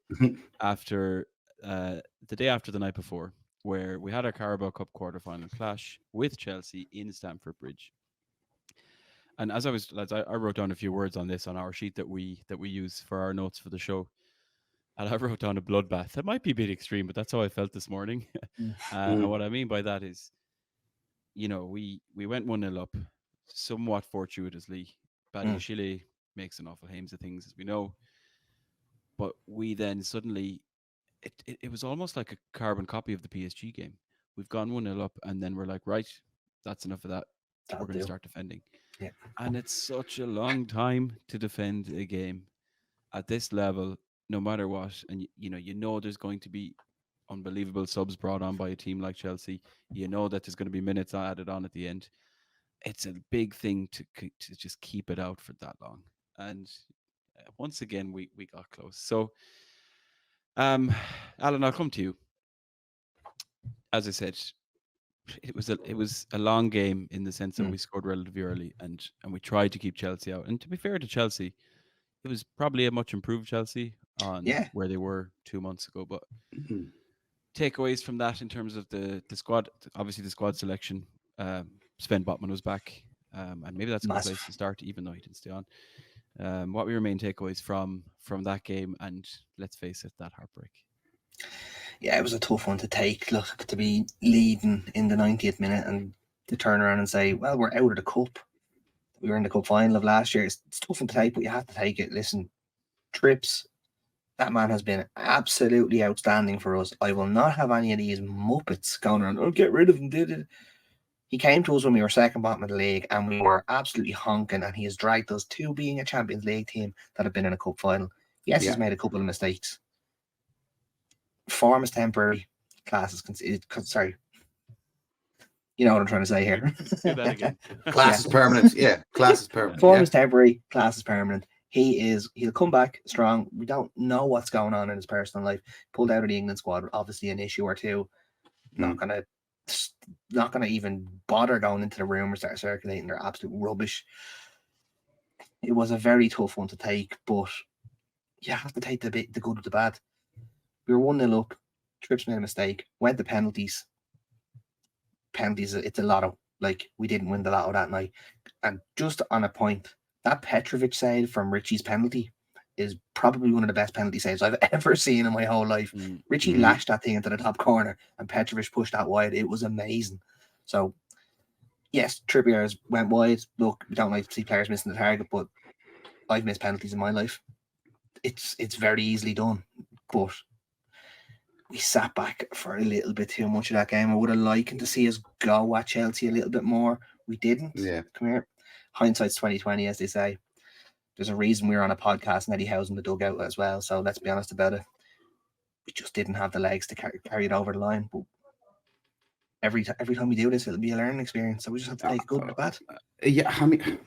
after the day after the night before, where we had our Carabao Cup quarter-final clash with Chelsea in Stamford Bridge. And as I wrote down a few words on this on our sheet that we use for our notes for the show. And I wrote down a bloodbath. That might be a bit extreme, but that's how I felt this morning. And what I mean by that is, we went 1-0 up, somewhat fortuitously. Badiashile makes an awful hames of things, as we know. But we then suddenly, it was almost like a carbon copy of the PSG game. We've gone 1-0 up, and then we're like, right, that's enough of that. We're going to start defending. Yeah. And it's such a long time to defend a game at this level, no matter what. And, there's going to be unbelievable subs brought on by a team like Chelsea. You know that there's going to be minutes added on at the end. It's a big thing to just keep it out for that long. And once again, we got close. So, Alan, I'll come to you. As I said, it was a long game in the sense that we scored relatively early, and we tried to keep Chelsea out. And to be fair to Chelsea, it was probably a much improved Chelsea on where they were 2 months ago. But takeaways from that in terms of the squad, obviously the squad selection. Sven Botman was back, and maybe that's a good place to start, even though he didn't stay on. What were your main takeaways from that game? And let's face it, that heartbreak. Yeah, it was a tough one to take. Look, to be leading in the 90th minute and to turn around and say, well, we're out of the cup. We were in the cup final of last year. It's tough one to take, but you have to take it. Listen, Trips, that man has been absolutely outstanding for us. I will not have any of these muppets going around, oh, get rid of him, did it? He came to us when we were second bottom of the league, and we were absolutely honking, and he has dragged us to being a Champions League team that have been in a cup final. Yes, he's made a couple of mistakes. Form is temporary. Class is sorry. You know what I'm trying to say here. Do that again. Class is permanent. Yeah, class is permanent. Form is temporary. Class is permanent. He'll come back strong. We don't know what's going on in his personal life. Pulled out of the England squad, obviously an issue or two. Not gonna even bother going into the rumors that are circulating. They're absolute rubbish. It was a very tough one to take, but you have to take the good with the bad. We were 1-0 up. Trips made a mistake. Went to penalties. penalties, it's a lotto. Like, we didn't win the lotto that night. And just on a point, that Petrovic save from Richie's penalty is probably one of the best penalty saves I've ever seen in my whole life. Richie lashed that thing into the top corner and Petrovic pushed that wide. It was amazing. So, yes, Trippier went wide. Look, we don't like to see players missing the target, but I've missed penalties in my life. It's very easily done. But we sat back for a little bit too much of that game. I would have liked to see us go at Chelsea a little bit more. We didn't. Yeah. Come here. Hindsight's 20/20, as they say. There's a reason we were on a podcast and Eddie Howe's in the dugout as well. So let's be honest about it. We just didn't have the legs to carry it over the line. But every time we do this, it'll be a learning experience. So we just have to take good and bad. Yeah, I mean,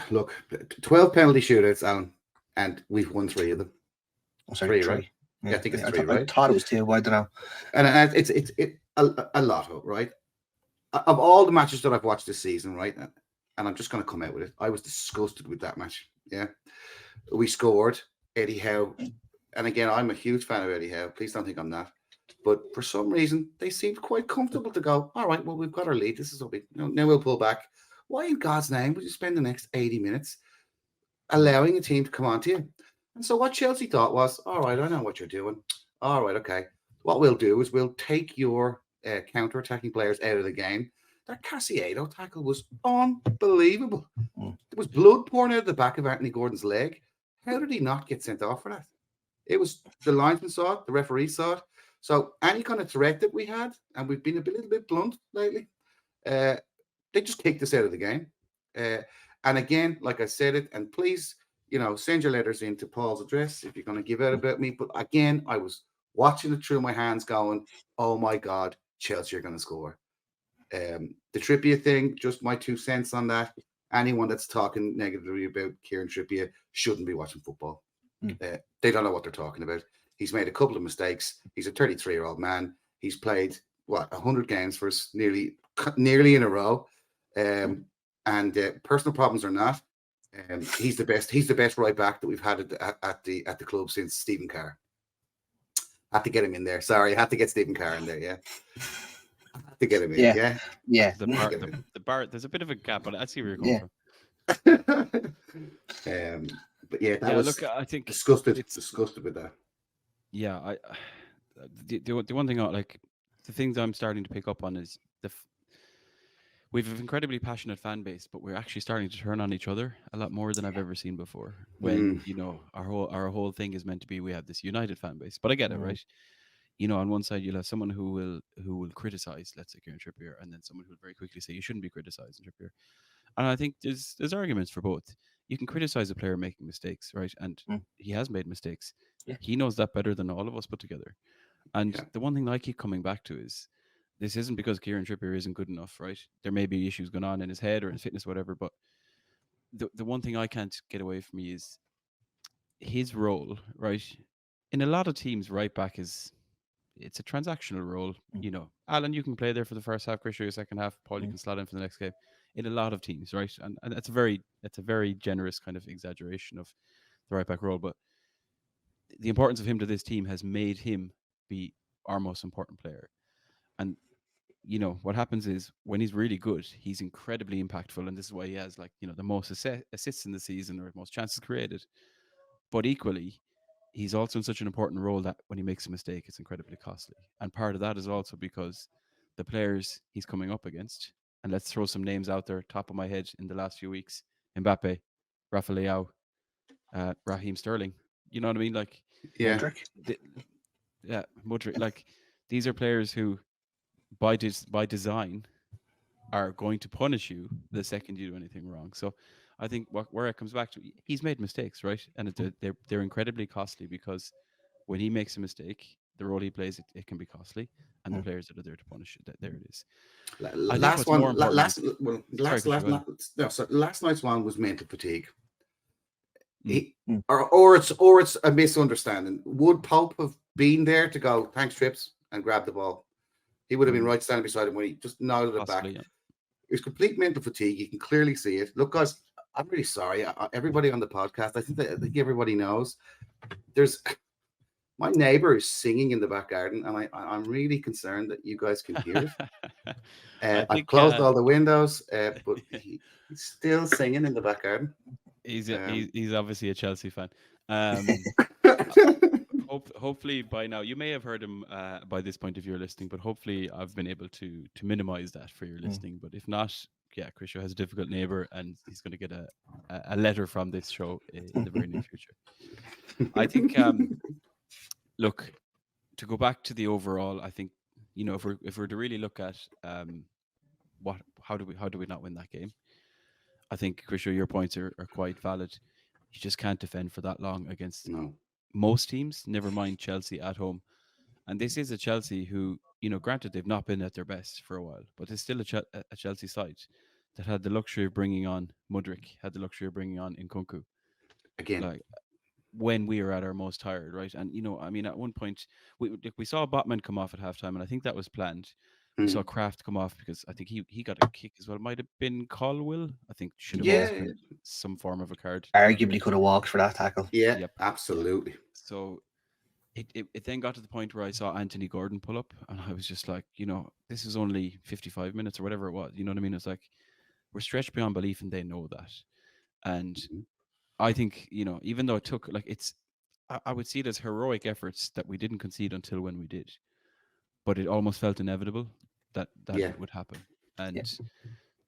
look, 12 penalty shootouts, Alan, and we've won 3 of them. Oh, sorry, 3, right? Yeah, I think it's 3, right? I thought it was 2, but I don't know. And it's a lot, right? Of all the matches that I've watched this season, right? And I'm just going to come out with it. I was disgusted with that match. Yeah. We scored. Eddie Howe. And again, I'm a huge fan of Eddie Howe. Please don't think I'm not. But for some reason, they seemed quite comfortable to go, all right, well, we've got our lead. This is what we, now we'll pull back. Why in God's name would you spend the next 80 minutes allowing a team to come on to you? And so what Chelsea thought was, all right, I know what you're doing. All right, okay. What we'll do is we'll take your counter-attacking players out of the game. That Casiado tackle was unbelievable. There was blood pouring out of the back of Anthony Gordon's leg. How did he not get sent off for that? It was the linesman saw it, the referee saw it. So any kind of threat that we had, and we've been a little bit blunt lately, they just kicked us out of the game. And again, like I said it, and please, send your letters in to Paul's address if you're going to give out about me. But again, I was watching it through my hands going, oh my God, Chelsea are going to score. The Trippier thing, just my 2 cents on that. Anyone that's talking negatively about Kieran Trippier shouldn't be watching football. They don't know what they're talking about. He's made a couple of mistakes. He's a 33-year-old man. He's played, 100 games for us nearly in a row. And personal problems or not, he's the best right back that we've had at the club since Stephen Carr. Had to get him in there. Sorry, I had to get Stephen Carr in there, yeah. To get him in, yeah. The bar, there's a bit of a gap, but I see where you're going from. But yeah, that was. Look, I think disgusted with that. Yeah, the one thing the things I'm starting to pick up on is we have an incredibly passionate fan base, but we're actually starting to turn on each other a lot more than I've ever seen before. When our whole thing is meant to be, we have this united fan base. But I get it, right? On one side you'll have someone who will criticize, let's say, Kieran Trippier, and then someone who will very quickly say you shouldn't be criticizing Trippier. And I think there's arguments for both. You can criticize a player making mistakes, right? And he has made mistakes. Yeah. He knows that better than all of us put together. And the one thing that I keep coming back to is this isn't because Kieran Trippier isn't good enough, right? There may be issues going on in his head or in his fitness, whatever. But the one thing I can't get away from me is his role, right? In a lot of teams, right back it's a transactional role. Alan, you can play there for the first half, Chrish, your second half. Paul, you can slot in for the next game. In a lot of teams, right? And that's a very generous kind of exaggeration of the right back role. But the importance of him to this team has made him be our most important player. And what happens is when he's really good, he's incredibly impactful, and this is why he has the most assists in the season or most chances created. But equally, he's also in such an important role that when he makes a mistake, it's incredibly costly. And part of that is also because the players he's coming up against, and let's throw some names out there, top of my head in the last few weeks: Mbappe, Rafa Leao, Raheem Sterling. You know what I mean? Mudryk. Mudryk. These are players who, by design, are going to punish you the second you do anything wrong. So I think where it comes back to, he's made mistakes, right? And they're incredibly costly because when he makes a mistake, the role he plays, it can be costly, and the players that are there to punish it, there it is. Last night's one was mental fatigue. Or it's a misunderstanding. Would Pope have been there to go, thanks, Trips, and grab the ball? He would have been right standing beside him when he just nodded it back. Yeah. It was complete mental fatigue. You can clearly see it. Look, guys, I'm really sorry. Everybody on the podcast, I think everybody knows. My neighbor is singing in the back garden, and I'm really concerned that you guys can hear it. I I've think closed all the windows, but he's still singing in the back garden. he's obviously a Chelsea fan. Hopefully by now you may have heard him by this point if you're listening, but hopefully I've been able to minimize that for your listening. But if not, yeah, Chrish has a difficult neighbor, and he's going to get a letter from this show in the very near future. I think. Look, to go back to the overall, I think if we're to really look at how do we not win that game? I think, Chrish, your points are quite valid. You just can't defend for that long against No. most teams, never mind Chelsea at home. And this is a Chelsea who, granted they've not been at their best for a while, but it's still a Chelsea side that had the luxury of bringing on Mudryk, had the luxury of bringing on Nkunku, Again, like when we were at our most tired, right? And I mean, at one point we saw Botman come off at halftime, and I think that was planned. We saw Kraft come off because I think he got a kick as well. It might have been Colwill. I think should have always yeah, been some form of a card. Arguably could have walked for that tackle. yeah, Yep. absolutely. So it then got to the point where I saw Anthony Gordon pull up, and I was just like, this is only 55 minutes or whatever it was. You know what I mean? It's like we're stretched beyond belief, and they know that. And I think, even though it took I would see it as heroic efforts that we didn't concede until when we did, but it almost felt inevitable that it would happen. And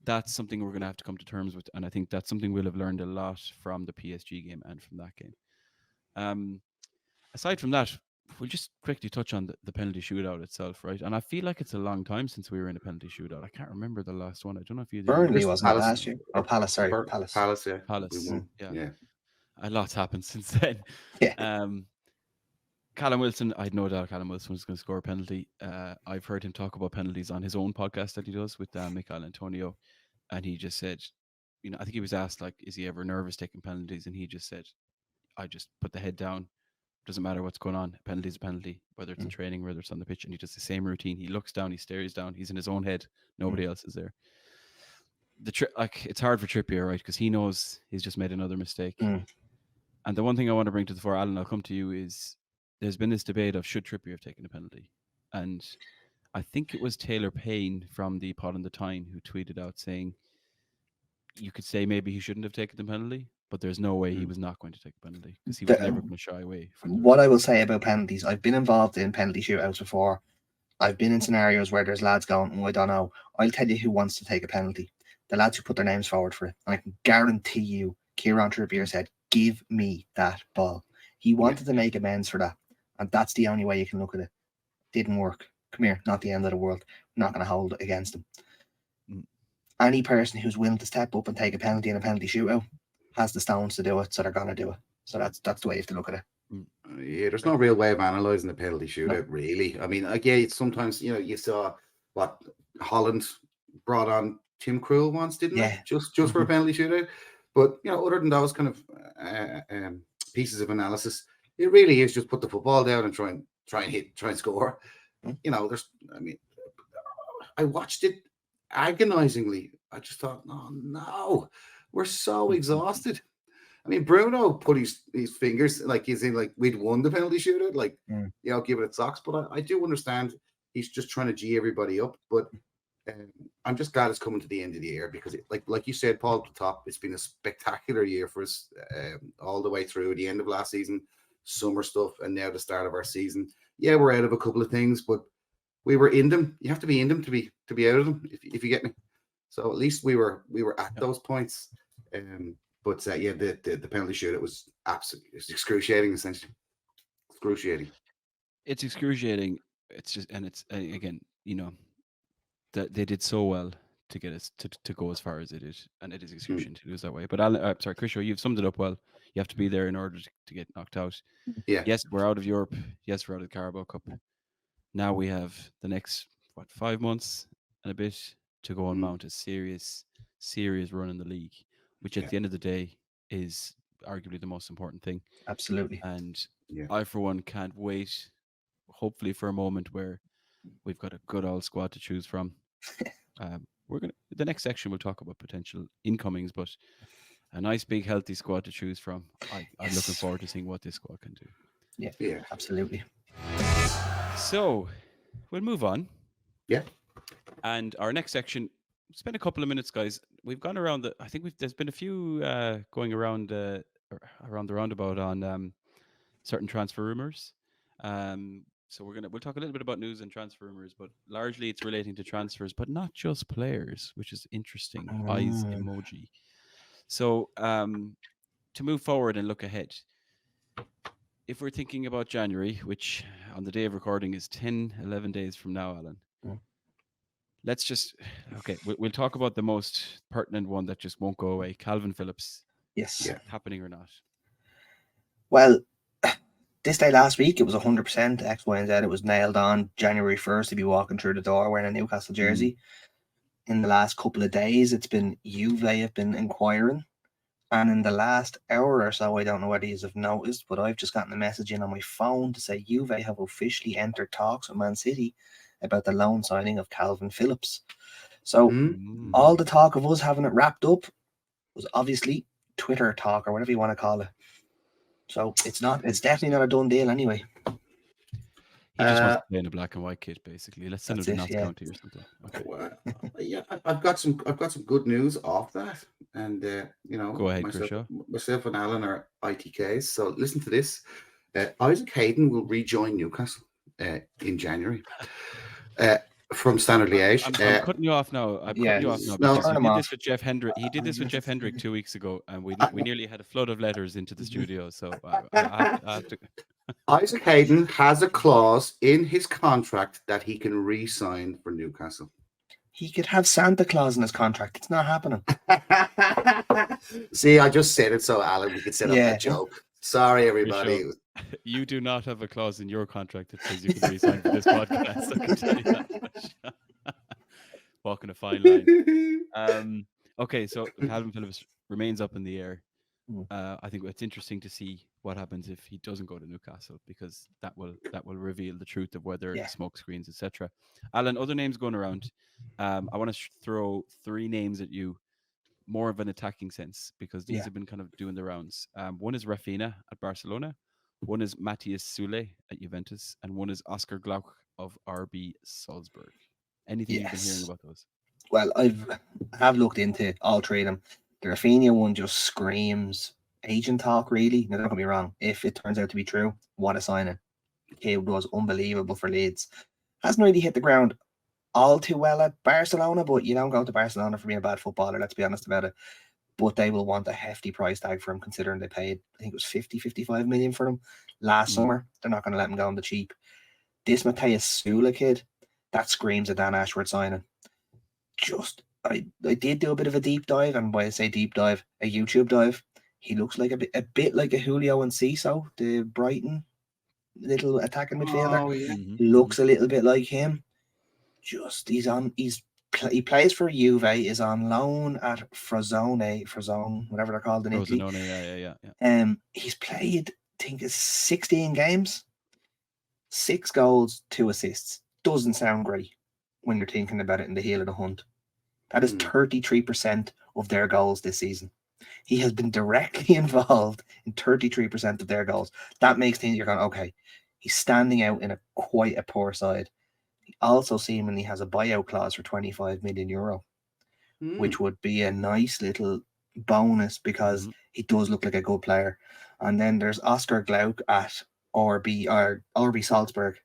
that's something we're going to have to come to terms with. And I think that's something we'll have learned a lot from the PSG game and from that game. Aside from that, we'll just quickly touch on the penalty shootout itself, right? And I feel like it's a long time since we were in a penalty shootout. I can't remember the last one. I don't know if you do. Burnley wasn't it last year? Oh, Palace, sorry. Palace. Palace, yeah. Palace, yeah. A lot's happened since then. Yeah. Callum Wilson, I had no doubt Callum Wilson was going to score a penalty. I've heard him talk about penalties on his own podcast that he does with Michael Antonio. And he just said, I think he was asked, like, is he ever nervous taking penalties? And he just said, I just put the head down. Doesn't matter what's going on. A penalty is a penalty, whether it's in training, whether it's on the pitch. And he does the same routine. He looks down, he stares down. He's in his own head. Nobody else is there. It's hard for Trippier, right? Because he knows he's just made another mistake. And the one thing I want to bring to the fore, Alan, I'll come to you, is there's been this debate of should Trippier have taken a penalty. And I think it was Taylor Payne from the Pod on the Tyne who tweeted out saying, you could say maybe he shouldn't have taken the penalty, but there's no way he was not going to take a penalty because he was never going to shy away from it. What I will say about penalties, I've been involved in penalty shootouts before. I've been in scenarios where there's lads going, I don't know. I'll tell you who wants to take a penalty. The lads who put their names forward for it. And I can guarantee you, Kieran Trippier said, give me that ball. He wanted to make amends for that. And that's the only way you can look at it. Didn't work. Come here, not the end of the world. I'm not going to hold it against him. Any person who's willing to step up and take a penalty in a penalty shootout has the stones to do it, so they're going to do it. So that's the way you have to look at it. Yeah, there's no real way of analysing the penalty shootout, really. I mean, again, sometimes, you saw what Holland brought on Tim Krul once, didn't they? Just for a penalty shootout. But, other than those kind of pieces of analysis, it really is just put the football down and try and score. I watched it agonizingly. I just thought, oh no, we're so exhausted. I mean, Bruno put his fingers like he's in like we'd won the penalty shootout, like give it socks. But I do understand he's just trying to G everybody up. But I'm just glad it's coming to the end of the year because, like you said, Paul, at the top, it's been a spectacular year for us all the way through the end of last season, summer stuff, and now the start of our season. Yeah, we're out of a couple of things, but we were in them. You have to be in them to be out of them, if you get me. So at least we were at those points. But the penalty shootout was absolutely excruciating, essentially. Excruciating. It's excruciating. It's just, and it's again, that they did so well to get us to go as far as it is, and it is excruciating to lose that way. But sorry, Chrish, you've summed it up well. You have to be there in order to get knocked out. Yeah. Yes, we're out of Europe. Yes, we're out of the Carabao Cup. Now we have the next 5 months and a bit to go and mount a serious run in the league, which at the end of the day is arguably the most important thing. Absolutely. And I, for one, can't wait, hopefully, for a moment where we've got a good old squad to choose from. The next section we'll talk about potential incomings, but a nice big healthy squad to choose from. I'm looking forward to seeing what this squad can do. Yeah. Absolutely. So we'll move on. Yeah. And our next section, spend a couple of minutes, guys. We've gone around I think there's been a few going around around the roundabout on certain transfer rumors. So we'll talk a little bit about news and transfer rumors, but largely it's relating to transfers, but not just players, which is interesting. Eyes emoji. So to move forward and look ahead, if we're thinking about January, which on the day of recording is 11 days from now, Alan, let's just, okay, we'll talk about the most pertinent one that just won't go away. Calvin Phillips. Yes. Yeah. Happening or not? Well, this day last week, it was 100% X, Y, and Z. It was nailed on January 1st to be walking through the door wearing a Newcastle jersey. In the last couple of days, it's been Juve have been inquiring. And in the last hour or so, I don't know whether you have noticed, but I've just gotten a message in on my phone to say Juve have officially entered talks with Man City about the loan signing of Calvin Phillips. So all the talk of us having it wrapped up was obviously Twitter talk or whatever you want to call it. So it's definitely not a done deal anyway. He just wants to play in a black and white kit, basically. Let's send him to Notts County or something. Okay. Well, yeah, I've got some good news off that, and you know, Go ahead, myself and Alan are ITKs. So listen to this: Isaac Hayden will rejoin Newcastle in January from Standard Liège. I'm cutting you off now. I'm cutting you off now because he did this with Jeff Hendrick. He did this with Jeff Hendrick 2 weeks ago, and we nearly had a flood of letters into the studio. So I have to. Isaac Hayden has a clause in his contract that he can re-sign for Newcastle. He could have Santa Claus in his contract. It's not happening. See, I just said it so Alan, we could set up that joke. Sorry, everybody. You do not have a clause in your contract that says you can re-sign for this podcast. I can tell you that. Walking a fine line. Okay, so Calvin Phillips remains up in the air. I think it's interesting to see what happens if he doesn't go to Newcastle, because that will reveal the truth of whether smoke screens, etc. Alan, other names going around. I want to throw 3 names at you, more of an attacking sense, because these have been kind of doing the rounds. One is Rafinha at Barcelona, one is Matthias Sule at Juventus, and one is Oscar Glauch of RB Salzburg. Anything you've been hearing about those? Well, I have looked into all 3 of them. The Rafinha one just screams agent talk, really. Now, don't get me wrong. If it turns out to be true, what a signing. He was unbelievable for Leeds. Hasn't really hit the ground all too well at Barcelona, but you don't go to Barcelona for being a bad footballer, let's be honest about it. But they will want a hefty price tag for him, considering they paid, I think it was 55 million for him last summer. They're not going to let him go on the cheap. This Matthias Sula kid, that screams a Dan Ashworth signing. I did do a bit of a deep dive, and when I say deep dive, a YouTube dive. He looks like a bit like a Julio Enciso, the Brighton little attacking midfielder. Oh, yeah. Looks a little bit like him. He plays for Juve, is on loan at Frosinone, whatever they're called in Italy. Yeah. He's played, I think it's 16 games, 6 goals, 2 assists. Doesn't sound great when you're thinking about it in the heel of the hunt. That is 33% of their goals this season. He has been directly involved in 33% of their goals. That makes things, you're going, okay, he's standing out in quite a poor side. He also seemingly has a buyout clause for 25 million euro, which would be a nice little bonus, because he does look like a good player. And then there's Oscar Glauch at RB Salzburg.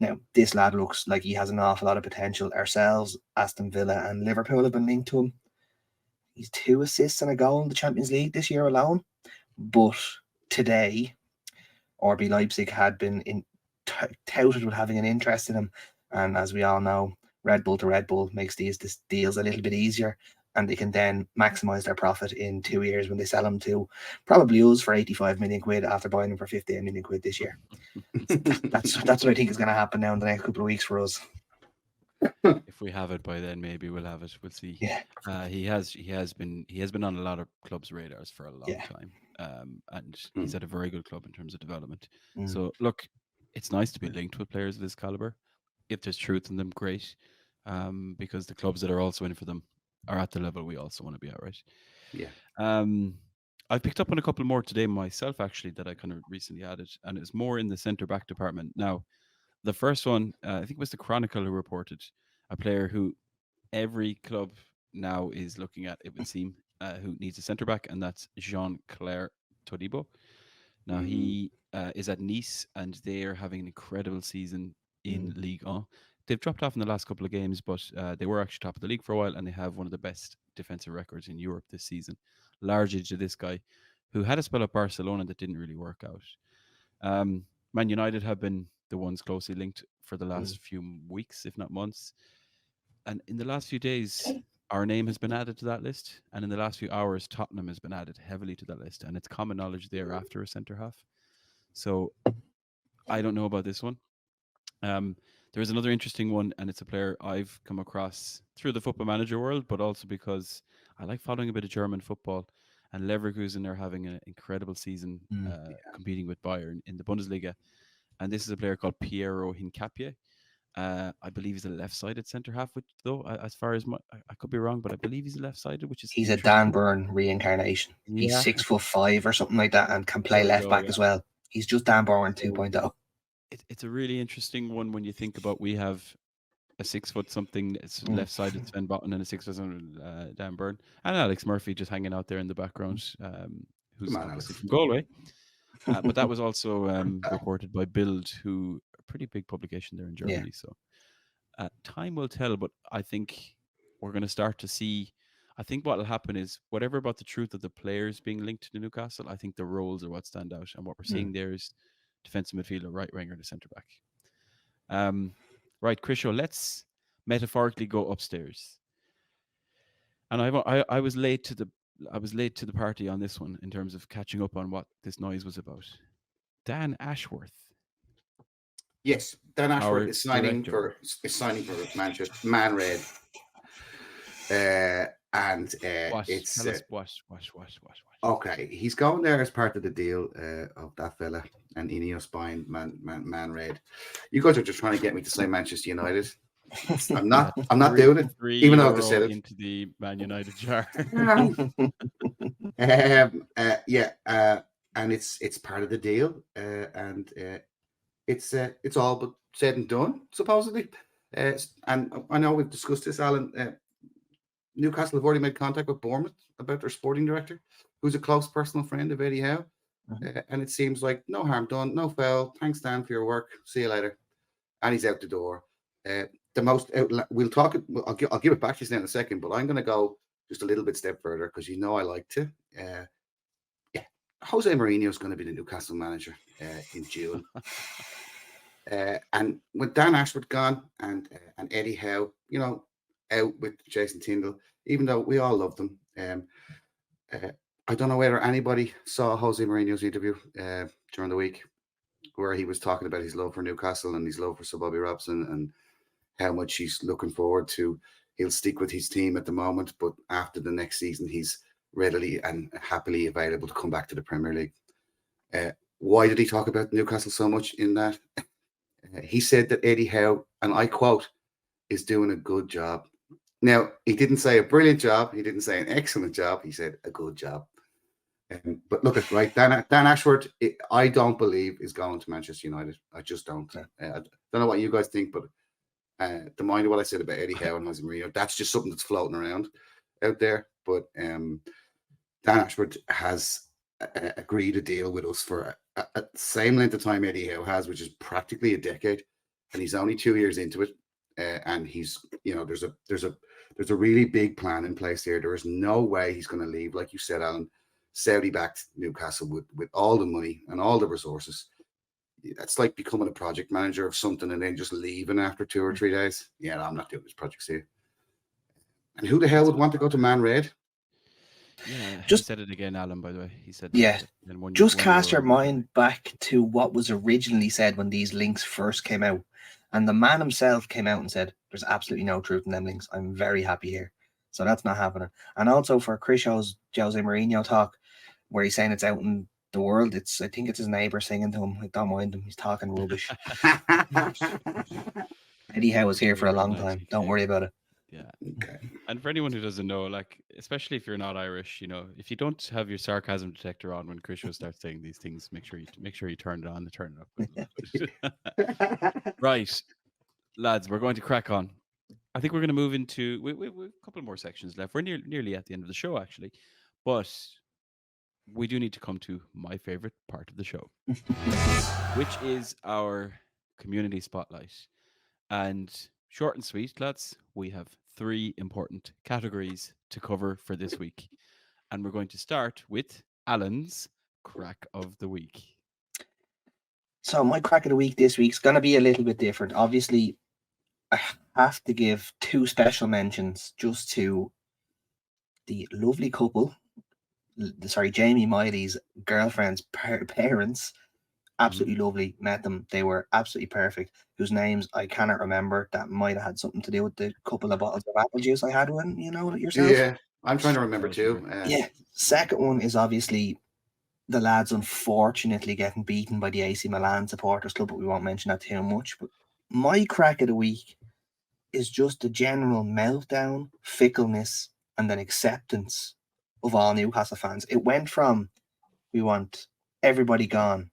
Now, this lad looks like he has an awful lot of potential. Ourselves, Aston Villa, and Liverpool have been linked to him. He's 2 assists and a goal in the Champions League this year alone. But today, RB Leipzig had been touted with having an interest in him. And as we all know, Red Bull to Red Bull makes these deals a little bit easier, and they can then maximise their profit in 2 years when they sell him to probably us for 85 million quid after buying him for 15 million quid this year. That's what I think is going to happen now in the next couple of weeks for us. If we have it by then, maybe we'll have it. We'll see. Yeah. He has been on a lot of clubs' radars for a long time, and he's at a very good club in terms of development. So look, it's nice to be linked with players of this caliber. If there's truth in them, great. Because the clubs that are also in for them are at the level we also want to be at, right? Yeah. I picked up on a couple more today myself, actually, that I kind of recently added, and it's more in the centre back department. Now, the first one, I think it was the Chronicle who reported a player who every club now is looking at, it would seem, who needs a centre back, and that's Jean-Claire Todibo. Now, he is at Nice, and they are having an incredible season in Ligue 1. They've dropped off in the last couple of games, but they were actually top of the league for a while, and they have one of the best defensive records in Europe this season, largely to this guy who had a spell at Barcelona that didn't really work out. Man United have been the ones closely linked for the last few weeks, if not months. And in the last few days, our name has been added to that list. And in the last few hours, Tottenham has been added heavily to that list. And it's common knowledge they're after a centre half. So I don't know about this one. There is another interesting one, and it's a player I've come across through the Football Manager world, but also because I like following a bit of German football. And Leverkusen are having an incredible season competing with Bayern in the Bundesliga. And this is a player called Piero Hincapié. I believe he's a left-sided centre half, which though, as far as I could be wrong, but I believe he's a left-sided, which is he's a Dan Burn reincarnation. He's 6'5" or something like that, and can play left back as well. He's just Dan Burn 2.0. It's a really interesting one when you think about we have a 6 foot something left-sided Sven Botton and a 6 foot Dan Burn, and Alex Murphy just hanging out there in the background, who's obviously from Galway. But that was also reported by Bild, who a pretty big publication there in Germany. So time will tell, but I think we're going to start to see. I think what will happen is whatever about the truth of the players being linked to Newcastle, I think the roles are what stand out, and what we're seeing there is defensive midfielder, right winger, and a centre back. Right, Chrish, let's metaphorically go upstairs. And I was late to the party on this one in terms of catching up on what this noise was about. Dan Ashworth. Yes, Dan Ashworth is signing for Manchester Man Red. And it's what. Okay, he's going there as part of the deal of that fella and Ineos buying Man Red. You guys are just trying to get me to say Manchester United. I'm not doing it, even though I've just said it. Into the Man United jar. And it's part of the deal, and it's all but said and done, supposedly. And I know we've discussed this, Alan. Newcastle have already made contact with Bournemouth about their sporting director, who's a close personal friend of Eddie Howe. And it seems like no harm done, no foul. Thanks, Dan, for your work. See you later. And he's out the door. We'll talk. I'll give it back to you in a second, but I'm going to go just a little bit step further because I like to. Jose Mourinho is going to be the Newcastle manager in June. And with Dan Ashworth gone and Eddie Howe, out with Jason Tyndall, even though we all loved them. I don't know whether anybody saw Jose Mourinho's interview during the week where he was talking about his love for Newcastle and his love for Sir Bobby Robson and how much he's looking forward to. He'll stick with his team at the moment, but after the next season, he's readily and happily available to come back to the Premier League. Why did he talk about Newcastle so much in that? He said that Eddie Howe, and I quote, is doing a good job. Now, he didn't say a brilliant job. He didn't say an excellent job. He said a good job. But look at right, Dan Ashworth, I don't believe is going to Manchester United. I just don't. I don't know what you guys think, but the mind of what I said about Eddie Howe and Jose Mourinho, that's just something that's floating around out there. But Dan Ashworth has agreed to deal with us for a same length of time Eddie Howe has, which is practically a decade, and he's only 2 years into it. And he's, there's a really big plan in place here. There is no way he's going to leave, like you said, Alan, Saudi-backed Newcastle with all the money and all the resources. That's like becoming a project manager of something and then just leaving after 2 or 3 days. Yeah, no, I'm not doing this project here. And who the hell would want to go to Man Red? Yeah, he said it again, Alan, by the way. He said just cast your mind back to what was originally said when these links first came out. And the man himself came out and said, there's absolutely no truth in them links. I'm very happy here. So that's not happening. And also for Chrish's Jose Mourinho talk, where he's saying it's out in the world, I think it's his neighbour singing to him. I don't mind him. He's talking rubbish. Eddie Howe was here for a long time. Don't worry about it. Yeah. Okay. And for anyone who doesn't know, like, especially if you're not Irish, if you don't have your sarcasm detector on when Chrish starts saying these things, make sure you turn it on and turn it up a little bit. Right, lads, we're going to crack on. I think we're going to move into we have a couple more sections left. We're nearly at the end of the show, actually, but we do need to come to my favorite part of the show, which is our community spotlight. And short and sweet, lads, we have 3 important categories to cover for this week. And we're going to start with Alan's crack of the week. So my crack of the week this week's going to be a little bit different. Obviously, I have to give 2 special mentions just to the lovely couple. Sorry, Jamie Miley's girlfriend's parents. Absolutely lovely. Met them. They were absolutely perfect. Whose names I cannot remember. That might have had something to do with the couple of bottles of apple juice I had when yourself. Yeah, I'm trying to remember too. Yeah. Second one is obviously the lads unfortunately getting beaten by the AC Milan supporters club, but we won't mention that too much. But my crack of the week is just the general meltdown, fickleness, and then acceptance of all Newcastle fans. It went from we want everybody gone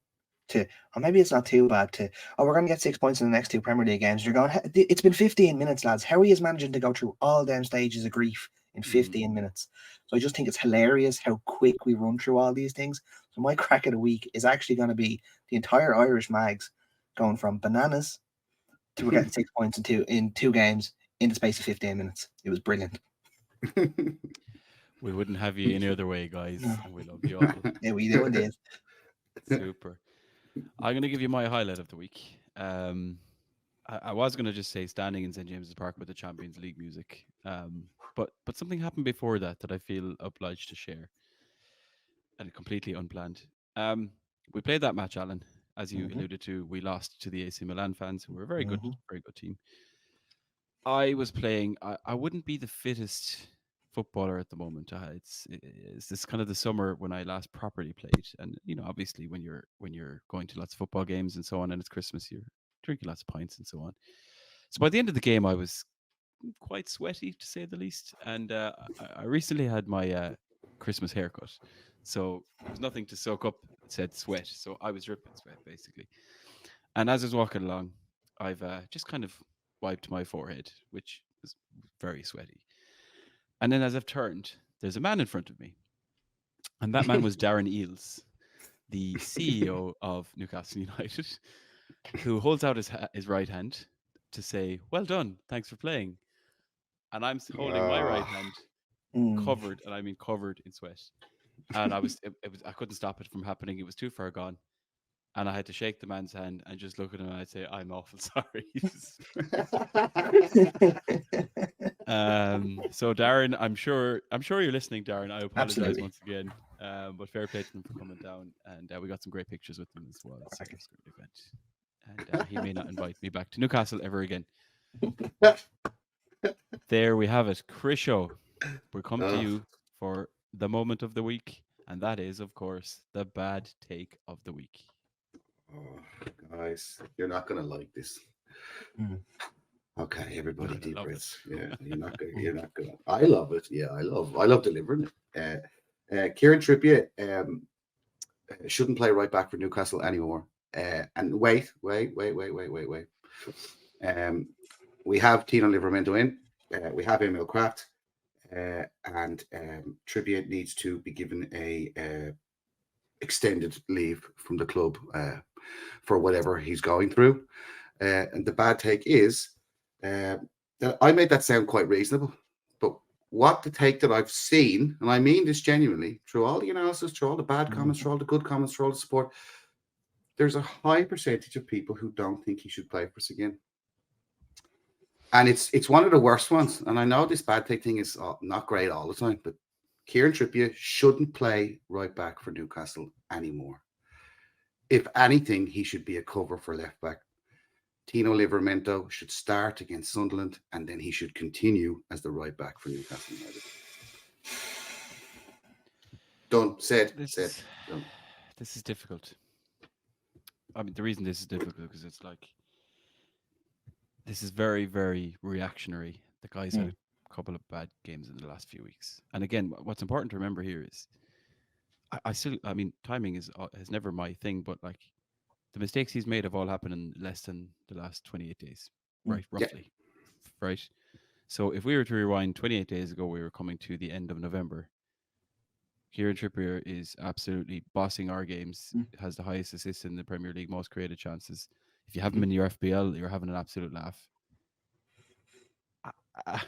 to, or maybe it's not too bad, to, we're going to get 6 points in the next 2 Premier League games. You're going, it's been 15 minutes, lads. How are you managing to go through all them stages of grief in 15 minutes? So I just think it's hilarious how quick we run through all these things. So my crack of the week is actually going to be the entire Irish Mags going from bananas to we're getting 6 points in two games in the space of 15 minutes. It was brilliant. We wouldn't have you any other way, guys. And we love you all. Yeah, we do indeed. Super. I'm going to give you my highlight of the week. I was going to just say standing in St. James's Park with the Champions League music. But something happened before that I feel obliged to share. And completely unplanned. We played that match, Alan. As you alluded to, we lost to the AC Milan fans, who were a very good team. I was playing. I wouldn't be the fittest footballer at the moment. It's this kind of the summer when I last properly played, and obviously when you're going to lots of football games and so on, and it's Christmas, you're drinking lots of pints and so on. So by the end of the game, I was quite sweaty, to say the least, and I recently had my Christmas haircut, so there was nothing to soak up. It said sweat, so I was dripping sweat basically. And as I was walking along, I've just kind of wiped my forehead, which was very sweaty. And then as I've turned, there's a man in front of me. And that man was Darren Eales, the CEO of Newcastle United, who holds out his right hand to say, "Well done, thanks for playing." And I'm holding my right hand covered, and I mean covered in sweat. And I couldn't stop it from happening. It was too far gone. And I had to shake the man's hand and just look at him and I'd say, "I'm awful sorry." So Darren, I'm sure you're listening, Darren. I apologize once again. But fair play to them for coming down, and we got some great pictures with them as well. So it was a great event. And he may not invite me back to Newcastle ever again. There we have it. Chrish, we're coming to you for the moment of the week, and that is, of course, the bad take of the week. Oh, guys, you're not gonna like this. Okay, everybody, deep breaths. Yeah, you're not gonna. I love it. Yeah, I love delivering it. Kieran Trippier shouldn't play right back for Newcastle anymore. And wait. We have Tino Livramento in. We have Emil Kraft, and Trippier needs to be given a extended leave from the club for whatever he's going through. And the bad take is that I made that sound quite reasonable, but what the take that I've seen, and I mean this genuinely, through all the analysis, through all the bad comments, through all the good comments, through all the support, there's a high percentage of people who don't think he should play for us again. And it's one of the worst ones. And I know this bad take thing is not great all the time, but Kieran Trippier shouldn't play right back for Newcastle anymore. If anything, he should be a cover for left back. Tino Livramento should start against Sunderland, and then he should continue as the right back for Newcastle United. Done. Said. Done. This is difficult. I mean, the reason this is difficult because it's like this is very, very reactionary. The guy's had a couple of bad games in the last few weeks. And again, what's important to remember here is I mean, timing is never my thing, but like the mistakes he's made have all happened in less than the last 28 days, right? Yeah. Roughly, right? So if we were to rewind 28 days ago, we were coming to the end of November. Kieran Trippier is absolutely bossing our games, has the highest assists in the Premier League, most created chances. If you have him in your FBL, you're having an absolute laugh.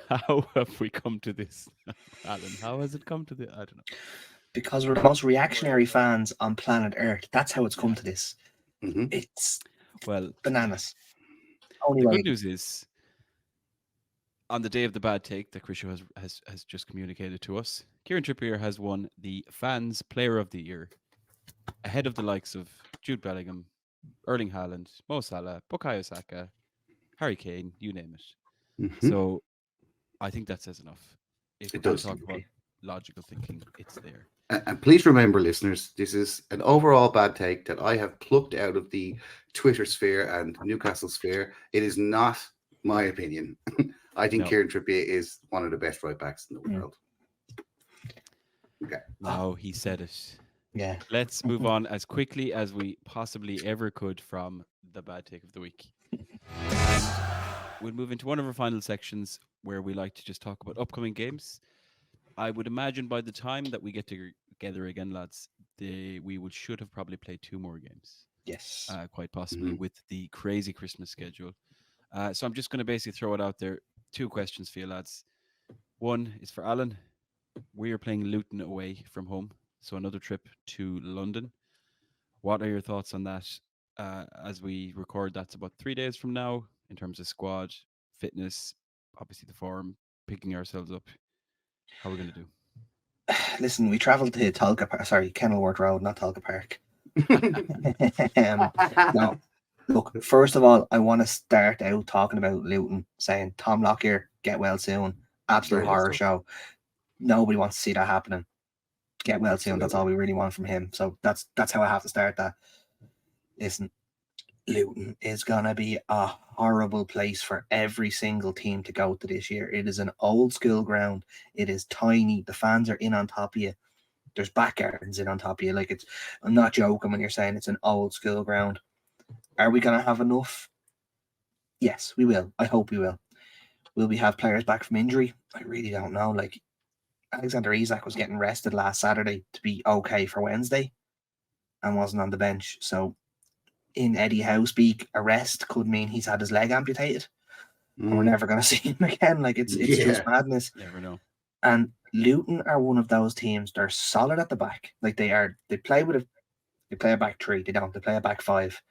How have we come to this, Alan? How has it come to this? I don't know. Because we're the most reactionary fans on planet Earth. That's how it's come to this. Mhm. It's Well, bananas. Only the way. good news is, on the day of the bad take that Chrish has just communicated to us, Kieran Trippier has won the Fans Player of the Year, ahead of the likes of Jude Bellingham, Erling Haaland, Mo Salah, Bukayo Saka, Harry Kane, you name it. Mhm. So I think that says enough. If It we're going does. to talk about logical thinking, it's there. And please remember, listeners, this is an overall bad take that I have plucked out of the Twitter sphere and Newcastle sphere. It is not my opinion. I think No. Kieran Trippier is one of the best right backs in the world. Okay. Now he said it. Yeah. Let's move on as quickly as we possibly ever could from the bad take of the week. And we'll move into one of our final sections where we like to just talk about upcoming games. I would imagine by the time that we get together again, lads, should have probably played 2 more games. Yes. Quite possibly with the crazy Christmas schedule. So I'm just going to basically throw it out there. 2 questions for you, lads. One is for Alan. We are playing Luton away from home, so another trip to London. What are your thoughts on that? As we record, that's about 3 days from now in terms of squad, fitness, obviously the form, picking ourselves up. How are we going to do? Listen, we travelled to Kenilworth Road, not Tolka Park. No, look, first of all, I want to start out talking about Luton, saying Tom Lockyer, get well soon. Absolute Very horror good. show. Nobody wants to see that happening. Get well soon. That's all we really want from him. So that's how I have to start that. Listen, Luton is gonna be a horrible place for every single team to go to this year. It is an old school ground. It is tiny. The fans are in on top of you. There's back gardens in on top of you. Like, I'm not joking when you're saying it's an old school ground. Are we gonna have enough? Yes, we will. I hope we will. Will we have players back from injury? I really don't know. Like, Alexander Isak was getting rested last Saturday to be okay for Wednesday and wasn't on the bench. So in Eddie Howe speak, a rest could mean he's had his leg amputated and we're never going to see him again. Like, it's just madness. Never know. And Luton are one of those teams. They're solid at the back. Like, they play a back 3. They play a back 5.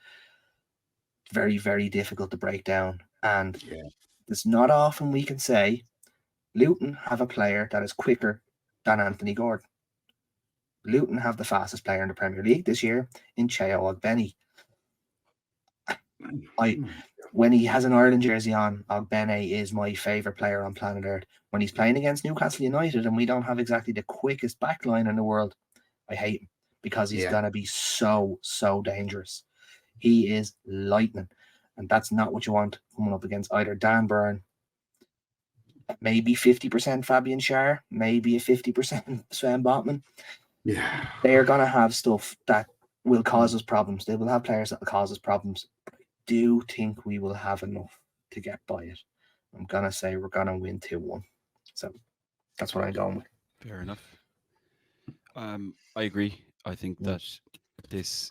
Very, very difficult to break down. And it's not often we can say Luton have a player that is quicker than Anthony Gordon. Luton have the fastest player in the Premier League this year in Cheo Ogbene. When he has an Ireland jersey on, Ogbene is my favourite player on planet Earth. When he's playing against Newcastle United and we don't have exactly the quickest backline in the world, I hate him because he's going to be so, so dangerous. He is lightning. And that's not what you want coming up against either Dan Burn, maybe 50% Fabian Schär, maybe a 50% Sven Botman. Yeah. They are going to have stuff that will cause us problems. They will have players that will cause us problems. I do think we will have enough to get by it. I'm going to say we're going to win 2-1. So that's what I'm going with. Fair enough. I agree. I think that this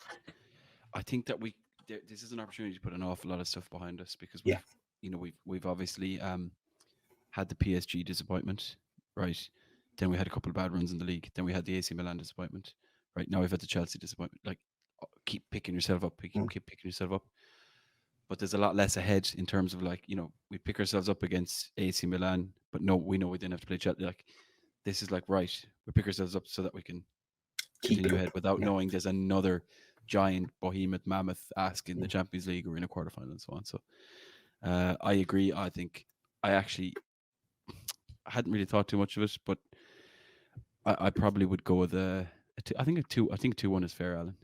is an opportunity to put an awful lot of stuff behind us because we've obviously had the PSG disappointment, right? Then we had a couple of bad runs in the league. Then we had the AC Milan disappointment, right? Now we've had the Chelsea disappointment. Like, keep picking yourself up, keep picking yourself up. But there's a lot less ahead in terms of, like, we pick ourselves up against AC Milan, but no, we know we didn't have to play Chelsea. Like, this is like, right, we pick ourselves up so that we can continue ahead without knowing there's another giant behemoth mammoth ask in the Champions League or in a quarterfinal and so on. So I agree. I think I hadn't really thought too much of it, but I probably would go with I think 2-1 is fair, Alan.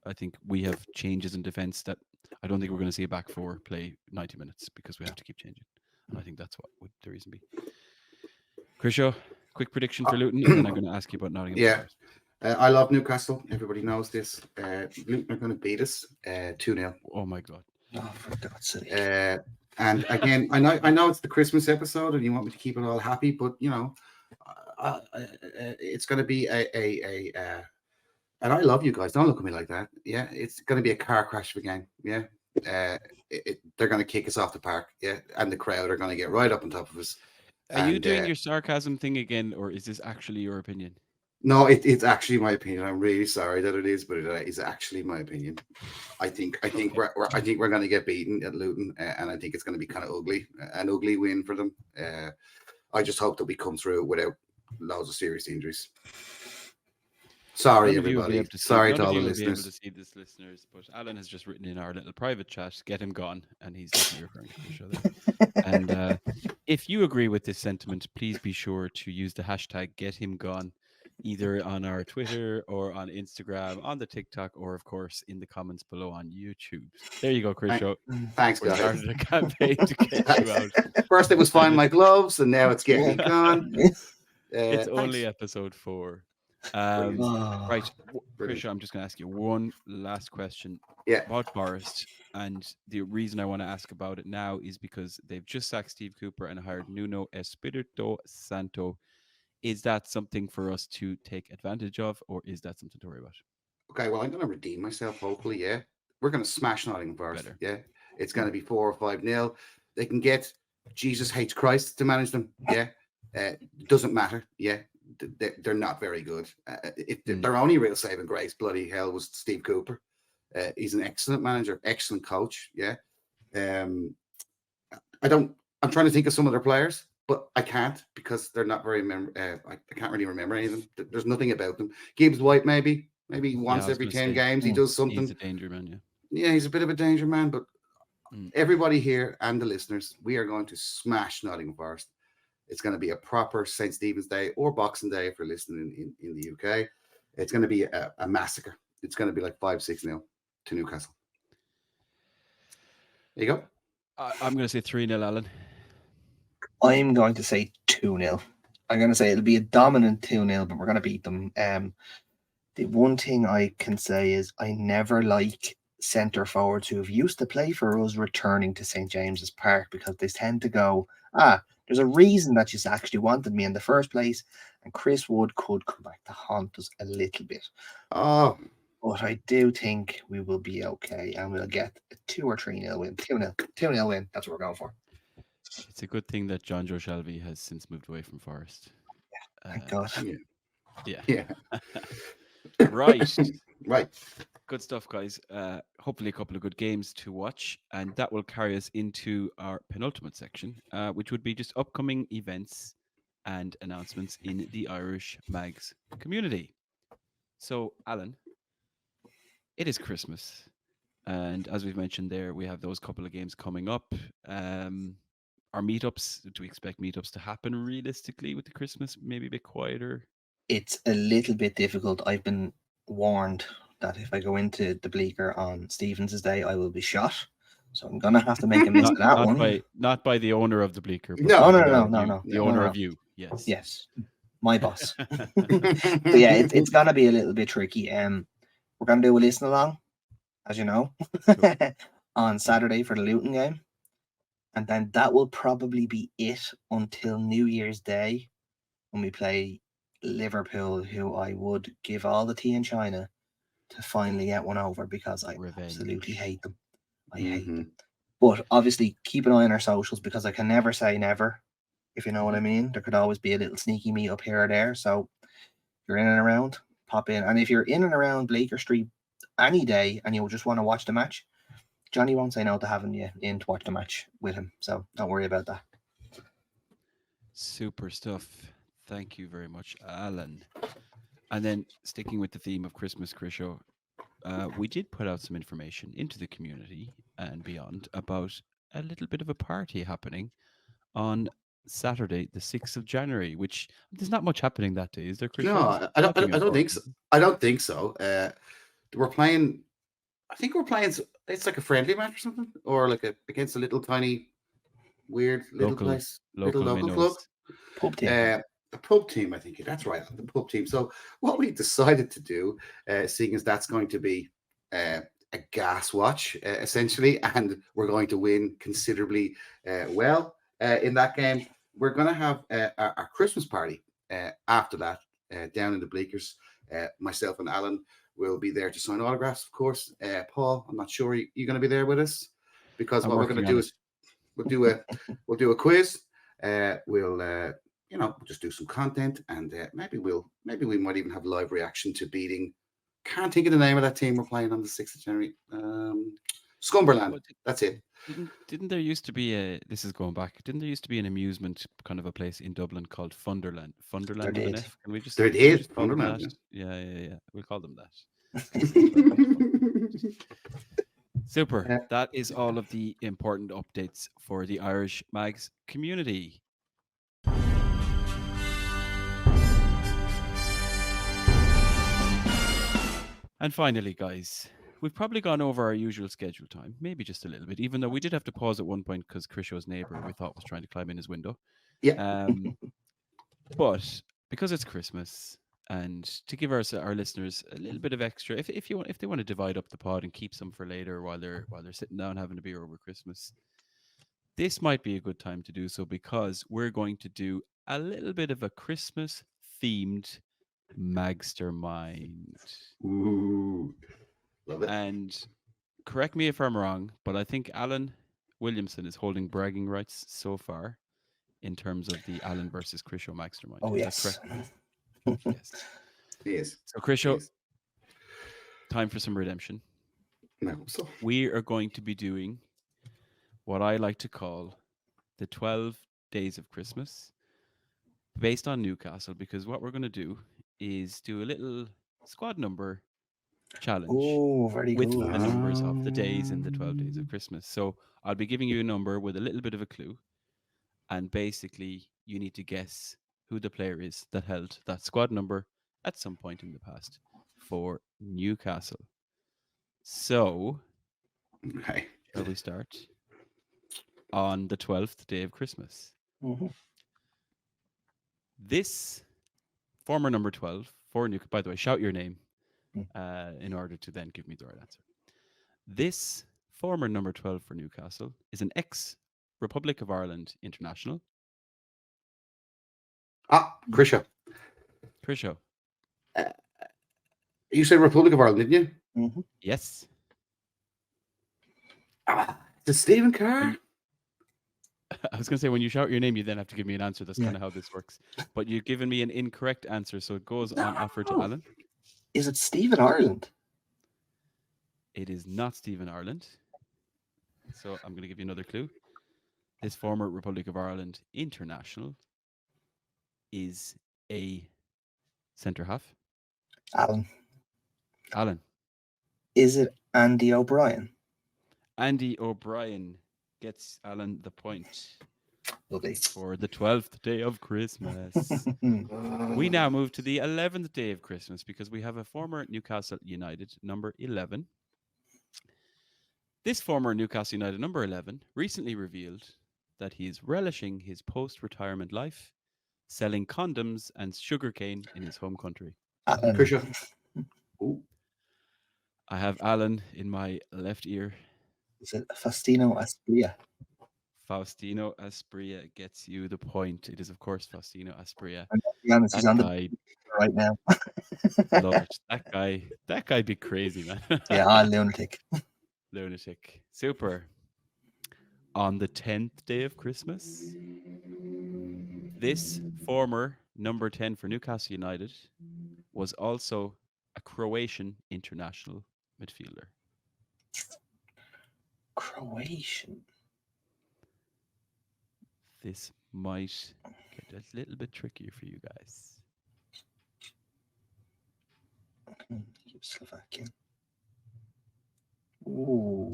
I think we have changes in defence that I don't think we're going to see a back 4 play 90 minutes because we have to keep changing. And I think that's what would the reason be. Krisho, quick prediction for Luton, and then I'm going to ask you about Nottingham Yeah. Forest. I love Newcastle. Everybody knows this. Luton are going to beat us 2-0. Oh my God. Oh, for God's sake. And again, I know it's the Christmas episode, and you want me to keep it all happy, but you know, it's going to be and I love you guys. Don't look at me like that. Yeah, it's going to be a car crash of a game. Yeah, they're going to kick us off the park. Yeah, and the crowd are going to get right up on top of us. Are you doing your sarcasm thing again, or is this actually your opinion? No, it's actually my opinion. I'm really sorry that it is, but it is actually my opinion. I think we're going to get beaten at Luton, and I think it's going to be kind of ugly, an ugly win for them. I just hope that we come through without loads of serious injuries. Sorry, everybody. Sorry to all the listeners. None of you will be able to see this, listeners, but Alan has just written in our little private chat, "Get him gone," and he's referring to each other. And if you agree with this sentiment, please be sure to use the hashtag #GetHimGone, either on our Twitter or on Instagram, on the TikTok, or of course in the comments below on YouTube. There you go, Krisho. Thanks, we guys. Started a campaign to get you out. First it was find my gloves, and now it's get me gone. It's only episode 4. Right, Krisho, I'm just going to ask you one last question about Forest. And the reason I want to ask about it now is because they've just sacked Steve Cooper and hired Nuno Espirito Santo. Is that something for us to take advantage of, or is that something to worry about? Okay, well, I'm going to redeem myself, hopefully, yeah. We're going to smash Nottingham Forest, yeah. It's going to be 4 or 5-0. They can get Jesus H. Christ to manage them, yeah. It doesn't matter, yeah. They're not very good. Their only real saving grace, bloody hell, was Steve Cooper. He's an excellent manager, excellent coach, yeah. I'm trying to think of some of their players, but I can't because they're not very I can't really remember any of them. There's nothing about them. Gibbs White, maybe once every 10 games he does something. He's a danger man, yeah. Yeah, he's a bit of a danger man, but everybody here and the listeners, we are going to smash Nottingham Forest. It's going to be a proper St. Stephen's Day or Boxing Day if you're listening in the UK. It's going to be a massacre. It's going to be like 5-6-0 to Newcastle. There you go. I'm going to say 3-0, Alan. I'm going to say 2-0. I'm going to say it'll be a dominant 2-0, but we're going to beat them. The one thing I can say is I never like centre forwards who have used to play for us returning to St. James's Park because they tend to go, there's a reason that you actually wanted me in the first place, and Chris Wood could come back to haunt us a little bit. Oh. But I do think we will be okay, and we'll get a 2 or 3-0 win. 2-0 win. That's what we're going for. It's a good thing that John Joe Shelby has since moved away from Forest. Thank God. Yeah. Right. Right. Good stuff, guys. Hopefully a couple of good games to watch, and that will carry us into our penultimate section, which would be just upcoming events and announcements in the Irish Mags community. So, Alan, it is Christmas, and as we've mentioned there, we have those couple of games coming up. Our meetups, do we expect meetups to happen realistically with the Christmas, maybe a bit quieter? It's a little bit difficult. I've been warned that if I go into the Bleaker on Stevens' Day, I will be shot. So I'm gonna have to make a miss of that one. Not by the owner of the Bleaker. No. The owner of you. Yes. Yes, my boss. But yeah, it's gonna be a little bit tricky. We're gonna do a listen along, as you know, on Saturday for the Luton game, and then that will probably be it until New Year's Day when we play Liverpool, who I would give all the tea in China to finally get one over because I absolutely hate them. I hate them. But obviously keep an eye on our socials because I can never say never, if you know what I mean. There could always be a little sneaky meet up here or there. So if you're in and around, pop in. And if you're in and around Bleaker Street any day and you just want to watch the match, Johnny won't say no to having you in to watch the match with him. So don't worry about that. Super stuff. Thank you very much, Alan. And then sticking with the theme of Christmas, Krisho, we did put out some information into the community and beyond about a little bit of a party happening on Saturday, the 6th of January, which there's not much happening that day, is there, Krisho? No, I don't think so. I don't think so. We're playing, it's like a friendly match or something, or like against a little tiny, weird little place, local club. Pub team. the pub team, I think. That's right, the pub team. So what we decided to do, seeing as that's going to be a gas watch, essentially, and we're going to win considerably well in that game, we're going to have our Christmas party after that down in the Bleakers. Myself and Alan will be there to sign autographs, of course. Paul, I'm not sure you're going to be there with us, because I'm what we're going to working do on is we'll do a quiz. We'll just do some content, and maybe we might even have live reaction to beating. Can't think of the name of that team we're playing on the 6th of January. Scumberland. What That's it. Didn't there used to be this is going back. Didn't there used to be an amusement kind of a place in Dublin called Funderland? Funderland with an did. F. Can we just There can we did. just call them that? Funderland, Yeah. We'll call them that. yeah. Super. Yeah. That is all of the important updates for the Irish Mags community. And finally, guys, we've probably gone over our usual schedule time, maybe just a little bit, even though we did have to pause at one point because Chrish's neighbour we thought was trying to climb in his window. Yeah. But because it's Christmas, and to give our listeners a little bit of extra, if they want to divide up the pod and keep some for later while they're sitting down having a beer over Christmas, this might be a good time to do so, because we're going to do a little bit of a Christmas themed Magstermind. Ooh, love it. And correct me if I'm wrong, but I think Alan Williamson is holding bragging rights so far in terms of the Alan versus Chrish Magstermind. Oh, Is yes. that correct? Yes. He is. So Chrish, He is. time for some redemption. No, so We are going to be doing what I like to call the 12 days of Christmas based on Newcastle, because what we're going to do is do a little squad number challenge Oh, very with good. the numbers of the days in the 12 days of Christmas. So I'll be giving you a number with a little bit of a clue, and basically you need to guess who the player is that held that squad number at some point in the past for Newcastle. So, okay. shall we start on the 12th day of Christmas? Mhm. This former number 12 for Newcastle, by the way, shout your name Mm. in order to then give me the right answer. This former number 12 for Newcastle is an ex-Republic of Ireland international. Chrish. Chrish. You said Republic of Ireland, didn't you? Mhm. Yes. It's Stephen Kerr. I was going to say, when you shout your name, you then have to give me an answer. That's Yeah. kind of how this works. But you've given me an incorrect answer, so it goes on offer to No. Alan. Is it Stephen Ireland? It is not Stephen Ireland. So I'm going to give you another clue. This former Republic of Ireland international is a centre half. Alan. Alan. Is it Andy O'Brien? Andy O'Brien gets Alan the point Lovely. for the 12th day of Christmas. We now move to the 11th day of Christmas, because we have a former Newcastle United number 11. This former Newcastle United number 11 recently revealed that he is relishing his post-retirement life, selling condoms and sugarcane in his home country. Alan. Chrish. Ooh. I have Alan in my left ear. Is it Faustino Asprilla? Faustino Asprilla gets you the point. It is, of course, Faustino Asprilla. I'm gonna be honest, he's That on guy, the right now. love it. That guy be crazy, man. Yeah, lunatic. Lunatic. Super. On the 10th day of Christmas, this former number 10 for Newcastle United was also a Croatian international midfielder. Croatian. This might get a little bit trickier for you guys. Slovakian. Ooh.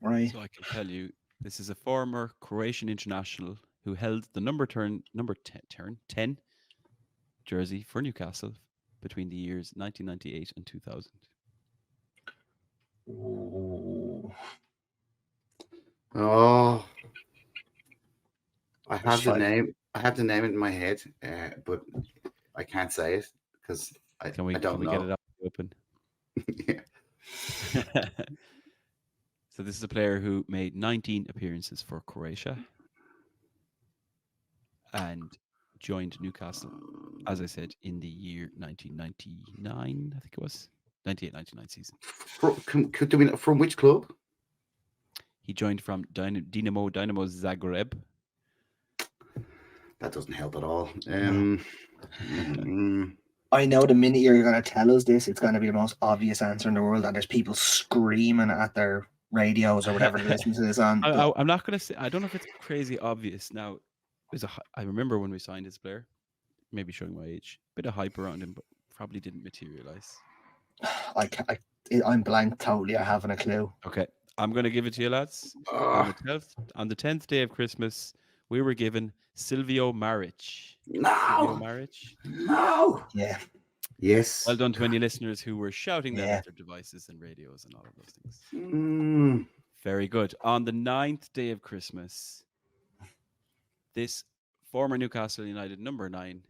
Right. So I can tell you, this is a former Croatian international who held the number 10 jersey for Newcastle between the years 1998 and 2000. Oh, I have the name. I have the name in my head, but I can't say it because I don't know. Can we get it out in the open? Yeah. So this is a player who made 19 appearances for Croatia and joined Newcastle, as I said, in the year 1999, I think it was. 98-99 season. From which club? He joined from Dinamo Zagreb. That doesn't help at all. I know the minute you're going to tell us this, it's going to be the most obvious answer in the world, and there's people screaming at their radios or whatever to listen to this on. I'm not going to say. I don't know if it's crazy obvious. Now, I remember when we signed this player, maybe showing my age, bit of hype around him, but probably didn't materialize. I'm blank totally. I haven't a clue. Okay, I'm going to give it to you, lads. On the 10th day of Christmas, we were given Silvio Maric. No. Yeah. Yes. Well done to any listeners who were shouting that at their devices and radios and all of those things. Very good. On the 9th day of Christmas, this former Newcastle United number 9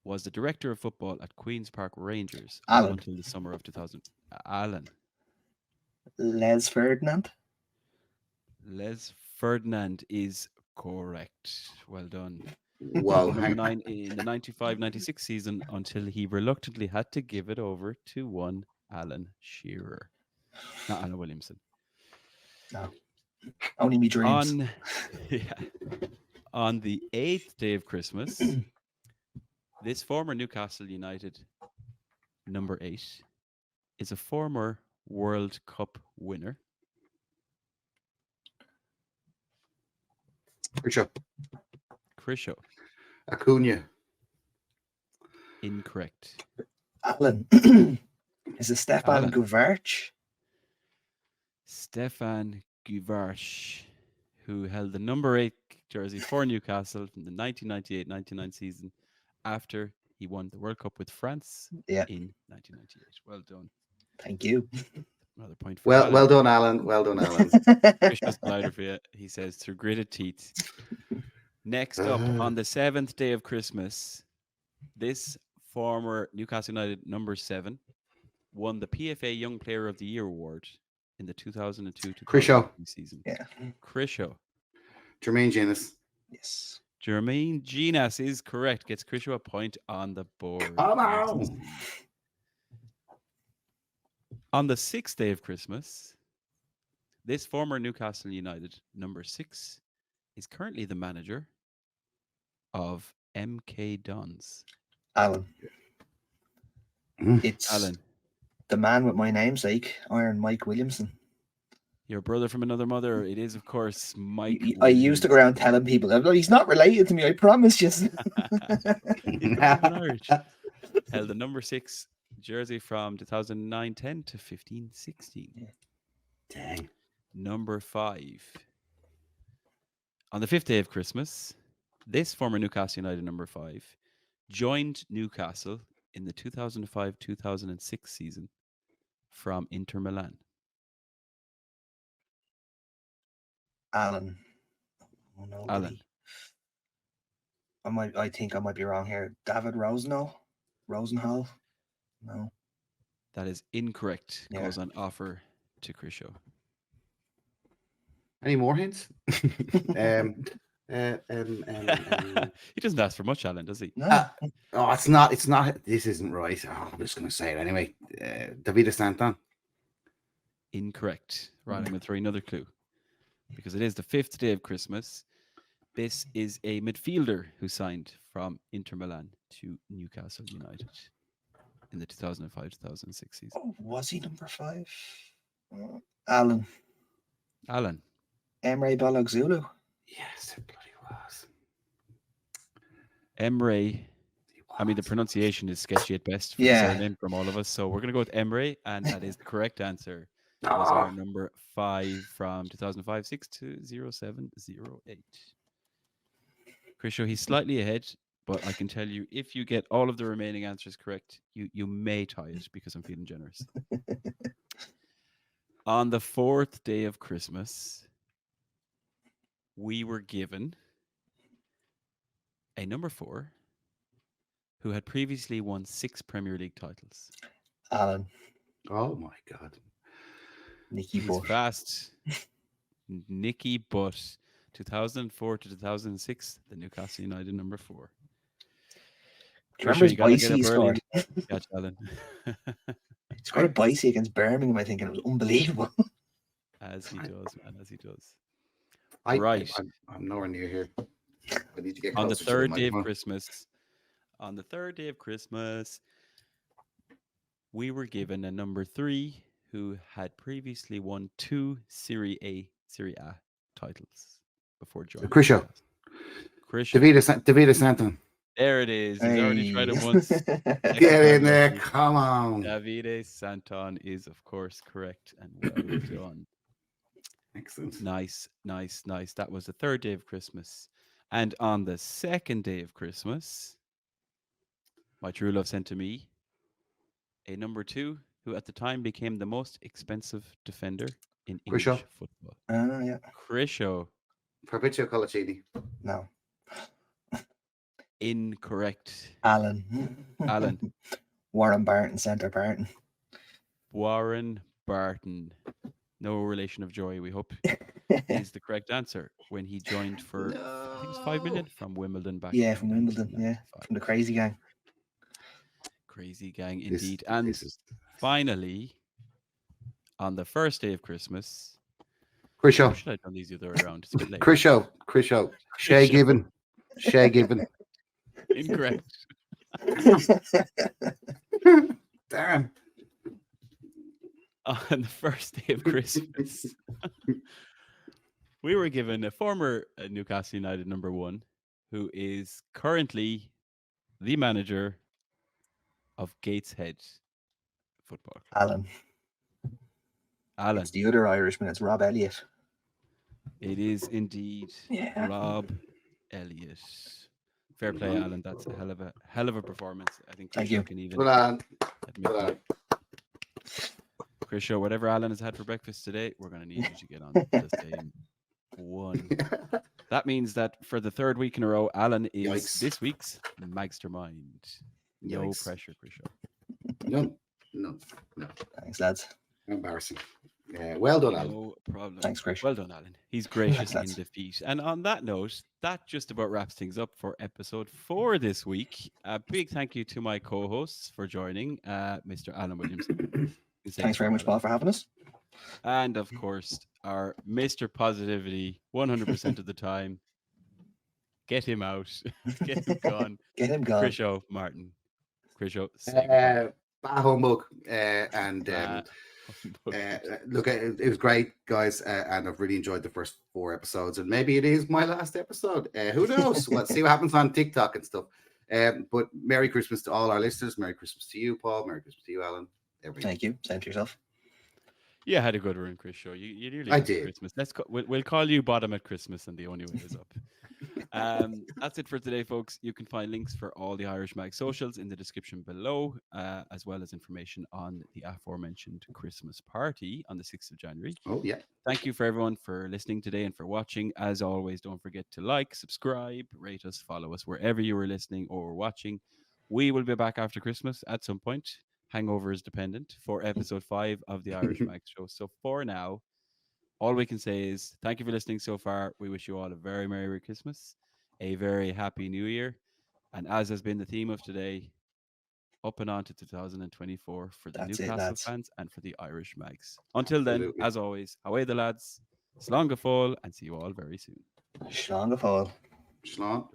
was the director of football at Queen's Park Rangers until the summer of 2000. Alan. Les Ferdinand. Les Ferdinand is correct. Well done. Wow. Number 9 in the 95-96 season until he reluctantly had to give it over to one Alan Shearer. Not Alan Williamson. No. Only me dreams. On the 8th day of Christmas, this former Newcastle United number 8 is a former World Cup winner. Chrish-mas. Acuna. Incorrect. Alan. Is it Stefan Guvarch? Stefan Guvarch, who held the number 8 jersey for Newcastle from the 1998-99 season after he won the World Cup with France in 1998. Well done. Thank you. Another point for Alan. Well done, Alan. Well done, Alan. Chrishmas glider for you, he says, through gritted teeth. Next up, on the 7th day of Christmas, this former Newcastle United number 7 won the PFA Young Player of the Year award in the 2002-2003 season. Yeah. Chrish-mas. Jermaine Jenas. Yes. Jermaine Jenas is correct. Gets Chrish-mas a point on the board. Come on. On the 6th day of Christmas, this former Newcastle United number 6 is currently the manager of MK Dons. Alan. It's Alan. The man with my namesake, Iron Mike Williamson. Your brother from another mother. It is, of course, Mike. I used to go around telling people, he's not related to me, I promise you. Held the number 6 jersey from 2009-10 to 15-16. Dang. Number 5. On the 5th day of Christmas, this former Newcastle United number 5 joined Newcastle in the 2005-2006 season from Inter Milan. Alan. Oh, no, Alan. I think I might be wrong here. David Rosenhall? No. That is incorrect. Goes on offer to Chrish-mas. Any more hints? He doesn't ask for much, Alan, does he? No. It's not. This isn't right. I'm just going to say it anyway. Davide Santon. Incorrect. Right, I'm going to throw you another clue. Because it is the 5th day of Christmas. This is a midfielder who signed from Inter Milan to Newcastle United in the 2005-2006 season. Oh, was he number 5? Alan. Emre Belözoğlu. Yes, it bloody was. Emre. I mean, the pronunciation is sketchy at best for the surname from all of us. So we're going to go with Emre, and that is the correct answer. That was our number 5 from 2005-06 to 07-08. Chrish-mas, he's slightly ahead, but I can tell you, if you get all of the remaining answers correct, you may tie it because I'm feeling generous. On the 4th day of Christmas, we were given a number 4 who had previously won 6 Premier League titles. Alan, Oh my God. Nicky He's Butt. fast. Nicky Butt. 2004 to 2006, the Newcastle United number 4. Do you remember his You gotta bicy get he up early. scored? Catch Alan. He scored a bicy against Birmingham, I think, and it was unbelievable. As he does, man, as he does. I'm nowhere near here. I need to get On the closer to the third day of microphone. Christmas, on the third day of Christmas, we were given a number 3 who had previously won 2 Serie A titles before joining. Chrish-mas. Chrish-mas. Davide Santon. There it is. He's already tried it once. Get in there. Come on. Davide Santon is, of course, correct and well done. Excellent. Nice. That was the third day of Christmas. And on the second day of Christmas, my true love sent to me a number 2 who at the time became the most expensive defender in English Chrish-mas. football. Yeah. Chrish-mas. Fabrizio Colaccini. No. Incorrect. Alan. Warren Barton, centre Barton. Warren Barton. No relation of Joy, we hope, is the correct answer when he joined for, I think it was 5 million from Wimbledon back. Yeah, in from Wimbledon. Yeah, 1995. from the Crazy Gang. Crazy Gang, indeed. And finally, on the first day of Christmas, Chrish-mas. should I have done these the other way around? It's a bit late. Chrish-mas. Shay Given. Incorrect. Damn. On the first day of Christmas, we were given a former Newcastle United number 1 who is currently the manager of Gateshead Football Club. Alan. It's the other Irishman. It's Rob Elliott. It is indeed Rob Elliott. Fair play, Alan. That's a hell of a performance. I think Thank you. can even Well, admit that. Chrish, whatever Alan has had for breakfast today, we're going to need you to get on the same one. That means that for the third week in a row, Alan is this week's Magstermind. No pressure, Chrish. No. Thanks, lads. Embarrassing. Yeah, well done, Alan. No problem. Thanks, Chrish. Well done, Alan. He's gracious Thanks, in defeat. And on that note, that just about wraps things up for episode 4 this week. A big thank you to my co-hosts for joining, Mr. Alan Williamson. Thanks very much, Paul, for having us. And of course, our Mr. Positivity 100% of the time. Get him out. Get him gone. Get him gone. Chrish Martin. Chrish, say goodbye. Bah humbug. Look, it was great, guys, and I've really enjoyed the first 4 episodes, and maybe it is my last episode. Who knows? Let's see what happens on TikTok and stuff. But Merry Christmas to all our listeners. Merry Christmas to you, Paul. Merry Christmas to you, Alan. Thank you. Same to yourself. Yeah, I had a good run, Chrish. You nearly I got to did. Christmas. We'll call you bottom at Christmas, and the only way is up. That's it for today, folks. You can find links for all the Irish Mag socials in the description below, as well as information on the aforementioned Christmas party on the 6th of January. Oh, yeah. Thank you for everyone for listening today and for watching. As always, don't forget to like, subscribe, rate us, follow us wherever you are listening or watching. We will be back after Christmas at some point. Hangover is dependent for episode 5 of the Irish Mag Show. So for now, all we can say is thank you for listening so far. We wish you all a very Merry Christmas, a very Happy New Year. And as has been the theme of today, up and on to 2024 for the Newcastle fans and for the Irish Mags. Until then, as always, away the lads, slán go fóill, and see you all very soon. Slán go fóill. Slán.